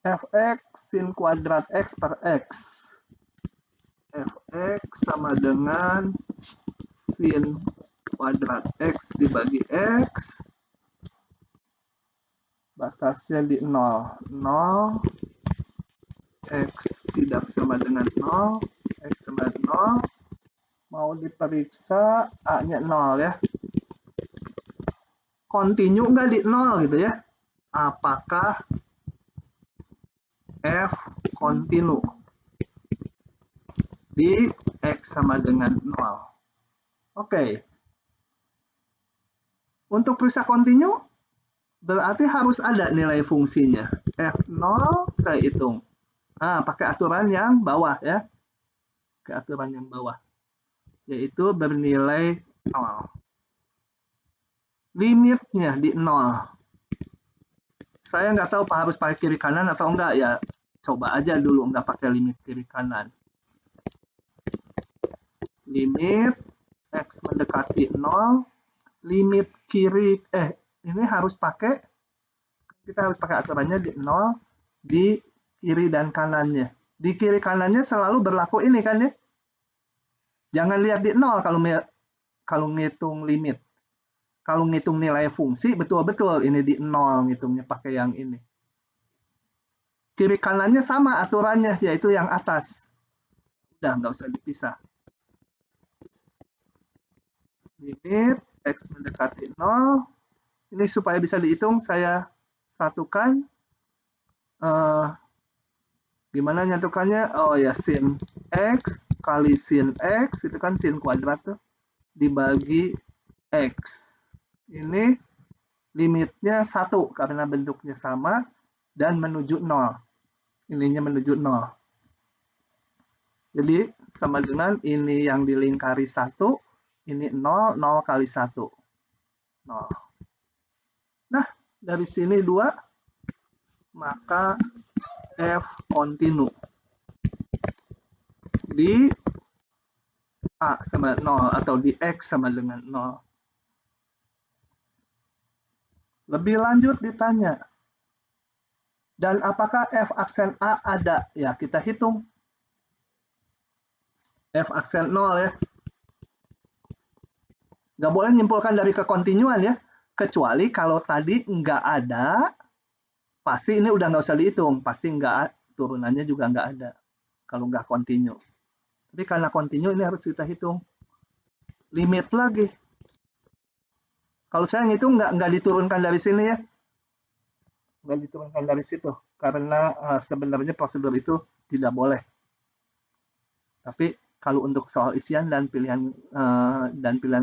Fx sin kuadrat X per X. Fx sama dengan sin kuadrat X dibagi X. Batasnya di 0. 0. X tidak sama dengan 0. X sama 0. Mau diperiksa A-nya 0 ya. Kontinu nggak di 0 gitu ya. Apakah F kontinu di X sama dengan 0? Oke. Untuk periksa kontinu, berarti harus ada nilai fungsinya. F0 saya hitung. Nah, pakai aturan yang bawah ya. Pakai aturan yang bawah. Yaitu bernilai 0. Limitnya di 0. Saya nggak tahu Pak harus pakai kiri kanan atau enggak ya. Coba aja dulu nggak pakai limit kiri kanan. Limit X mendekati 0. Limit kiri, ini harus pakai, kita harus pakai aturannya di 0 di kiri dan kanannya. Di kiri kanannya selalu berlaku ini kan ya. Jangan lihat di 0 kalau ngitung limit. Kalau ngitung nilai fungsi, betul-betul ini di 0 ngitungnya pakai yang ini. Kiri kanannya sama aturannya, yaitu yang atas. Udah, nggak usah dipisah. Limit X mendekati 0. Ini supaya bisa dihitung, saya satukan. Gimana nyatukannya? Oh ya, sin X kali sin X, itu kan sin kuadrat tuh, dibagi X. Ini limitnya 1 karena bentuknya sama dan menuju 0. Ininya menuju 0. Jadi sama dengan ini yang dilingkari 1, ini 0, 0 kali 1. 0. Nah, dari sini 2, maka F kontinu di A sama 0 atau di X sama dengan 0. Lebih lanjut ditanya, dan apakah F aksen A ada? Ya, kita hitung. F aksen 0 ya. Nggak boleh nyimpulkan dari kekontinuan ya. Kecuali kalau tadi nggak ada, pasti ini udah nggak usah dihitung. Pasti nggak, turunannya juga nggak ada. Kalau nggak kontinu. Tapi karena kontinu ini harus kita hitung. Limit lagi. Kalau saya ngitung nggak diturunkan dari sini ya. Nggak diturunkan dari situ. Karena sebenarnya prosedur itu tidak boleh. Tapi kalau untuk soal isian dan pilihan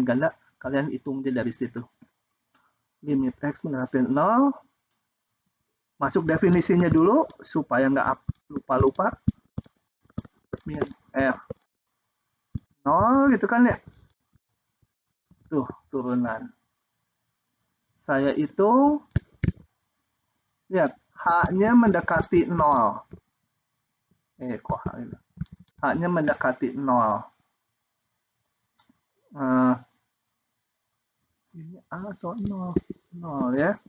ganda, kalian hitung aja dari situ. Limit X mendekati 0. Masuk definisinya dulu supaya nggak lupa-lupa. Min F 0 gitu kan ya. Tuh, turunan. Saya hitung. Lihat, H-nya mendekati 0. Kok H ini? H-nya mendekati 0. Ini A atau 0? 0 ya.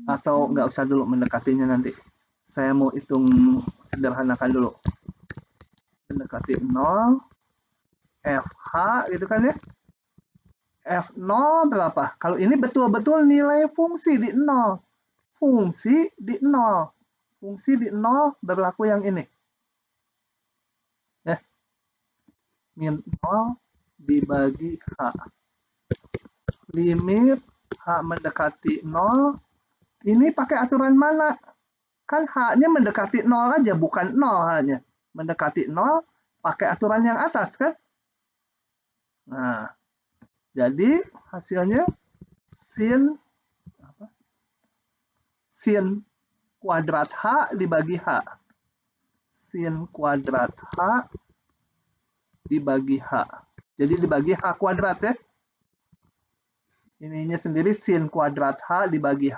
Atau nggak usah dulu mendekatinya nanti. Saya mau hitung sederhanakan dulu. Mendekati 0. FH gitu kan ya. F0 berapa? Kalau ini betul-betul nilai fungsi di 0. Fungsi di 0. Fungsi di 0 berlaku yang ini. Ya. Min 0 dibagi H. Limit H mendekati 0. Ini pakai aturan mana? Kan H-nya mendekati 0 aja, bukan 0 H-nya. Mendekati 0, pakai aturan yang atas kan? Nah, jadi hasilnya sin kuadrat H dibagi H. Sin kuadrat H dibagi H. Jadi dibagi H kuadrat ya. Ininya sendiri sin kuadrat H dibagi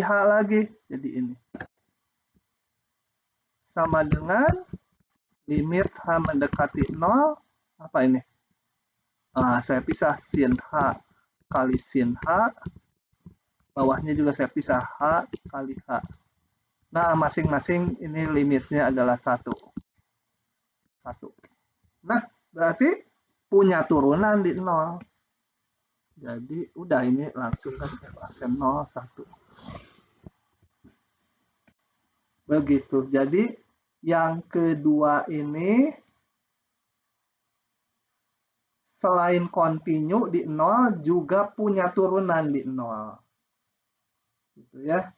H lagi. Jadi ini. Sama dengan limit H mendekati 0. Apa ini? Saya pisah sin H kali sin H. Bawahnya juga saya pisah H kali H. Nah, masing-masing ini limitnya adalah 1. Nah, berarti punya turunan di 0. Jadi, udah ini langsung kan F aksen 0, 1. Begitu. Jadi, yang kedua ini selain kontinu di 0 juga punya turunan di 0. Gitu ya.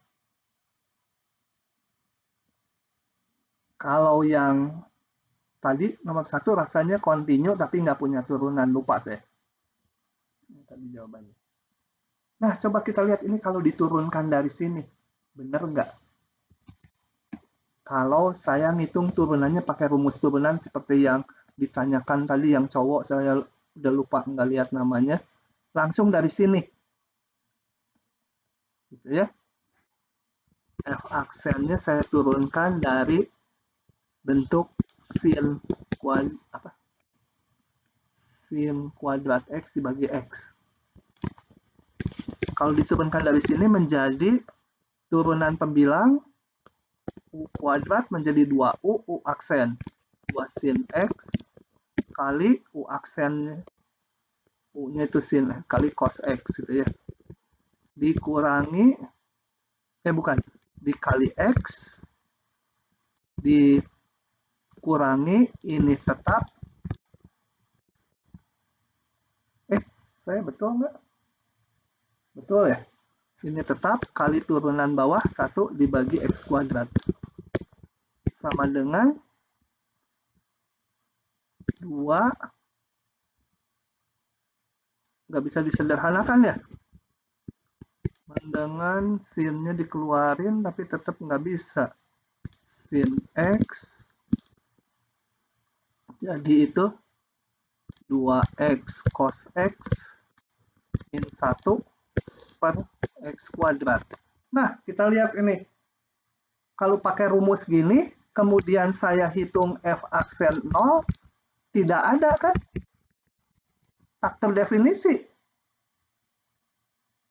Kalau yang tadi nomor 1 rasanya kontinu tapi nggak punya turunan, lupa saya. Ini tadi jawabannya. Nah, coba kita lihat ini kalau diturunkan dari sini. Benar nggak? Kalau saya ngitung turunannya pakai rumus turunan seperti yang ditanyakan tadi yang cowok, saya udah lupa nggak lihat namanya. Langsung dari sini. Gitu ya. F aksennya saya turunkan dari bentuk sin kuadrat X dibagi X. Kalau diturunkan dari sini menjadi turunan pembilang U kuadrat menjadi 2U, U aksen. 2 sin X kali U aksennya. U-nya itu sin kali cos X gitu ya. Dikurangi, dikali X, dikurangi, ini tetap. Saya betul nggak? Betul ya? Ini tetap kali turunan bawah 1 dibagi X kuadrat. Sama dengan 2. Nggak bisa disederhanakan ya? Dengan sin-nya dikeluarin tapi tetap nggak bisa. Sin X. Jadi itu 2X cos X min 1 per X kuadrat. Nah, kita lihat ini. Kalau pakai rumus gini, kemudian saya hitung F aksen 0, tidak ada kan? Tak terdefinisi.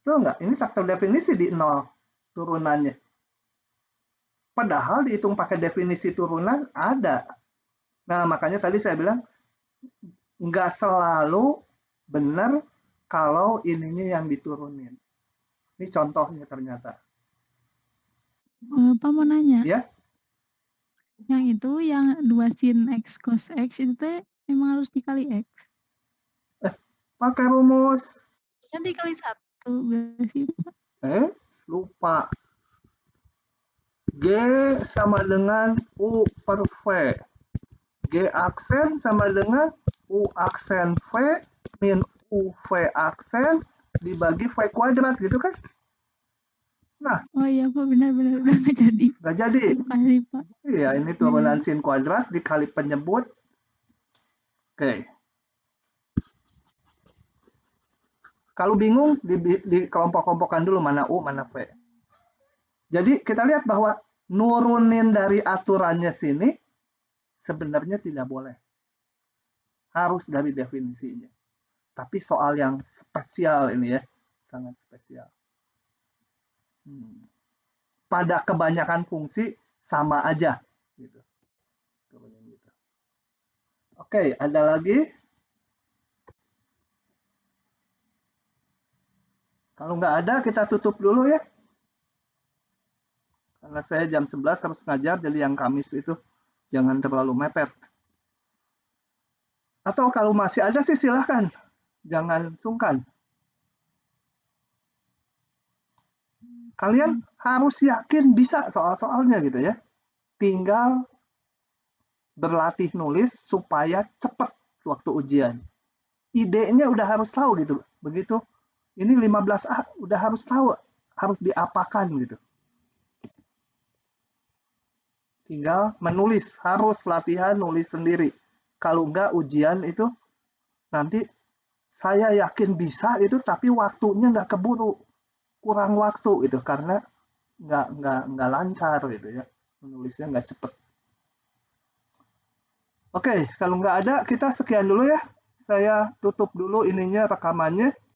Betul nggak? Ini tak terdefinisi di 0 turunannya. Padahal dihitung pakai definisi turunan ada. Nah, makanya tadi saya bilang, nggak selalu benar kalau ininya yang diturunin. Ini contohnya ternyata. Pak mau nanya. Ya? Yang itu, yang 2 sin X cos X itu emang harus dikali X? Pakai rumus. Kan dikali 1 gak sih, Pak? Lupa. G sama dengan U per V. G aksen sama dengan U aksen V min U V aksen dibagi V kuadrat gitu kan? Nah. Oh iya Pak, benar-benar udah nggak jadi. Nggak jadi? Makasih Pak. Iya, ini turunan sin kuadrat dikali penyebut. Oke. Kalau bingung, di kelompok-kelompokkan dulu mana U, mana V. Jadi kita lihat bahwa nurunin dari aturannya sini sebenarnya tidak boleh. Harus dari definisinya. Tapi soal yang spesial ini ya, sangat spesial. Pada kebanyakan fungsi sama aja. Gitu. Oke, ada lagi? Kalau nggak ada, kita tutup dulu ya. Karena saya jam 11 harus ngajar, jadi yang Kamis itu jangan terlalu mepet. Atau kalau masih ada sih silahkan, jangan sungkan. Kalian harus yakin bisa soal-soalnya gitu ya. Tinggal berlatih nulis supaya cepat waktu ujian. Idenya udah harus tahu gitu. Begitu ini 15A udah harus tahu, harus diapakan gitu. Tinggal menulis, harus latihan nulis sendiri. Kalau enggak ujian itu nanti saya yakin bisa itu, tapi waktunya nggak keburu, kurang waktu itu karena nggak lancar gitu ya, menulisnya nggak cepet. Oke, kalau nggak ada kita sekian dulu ya. Saya tutup dulu ininya rekamannya.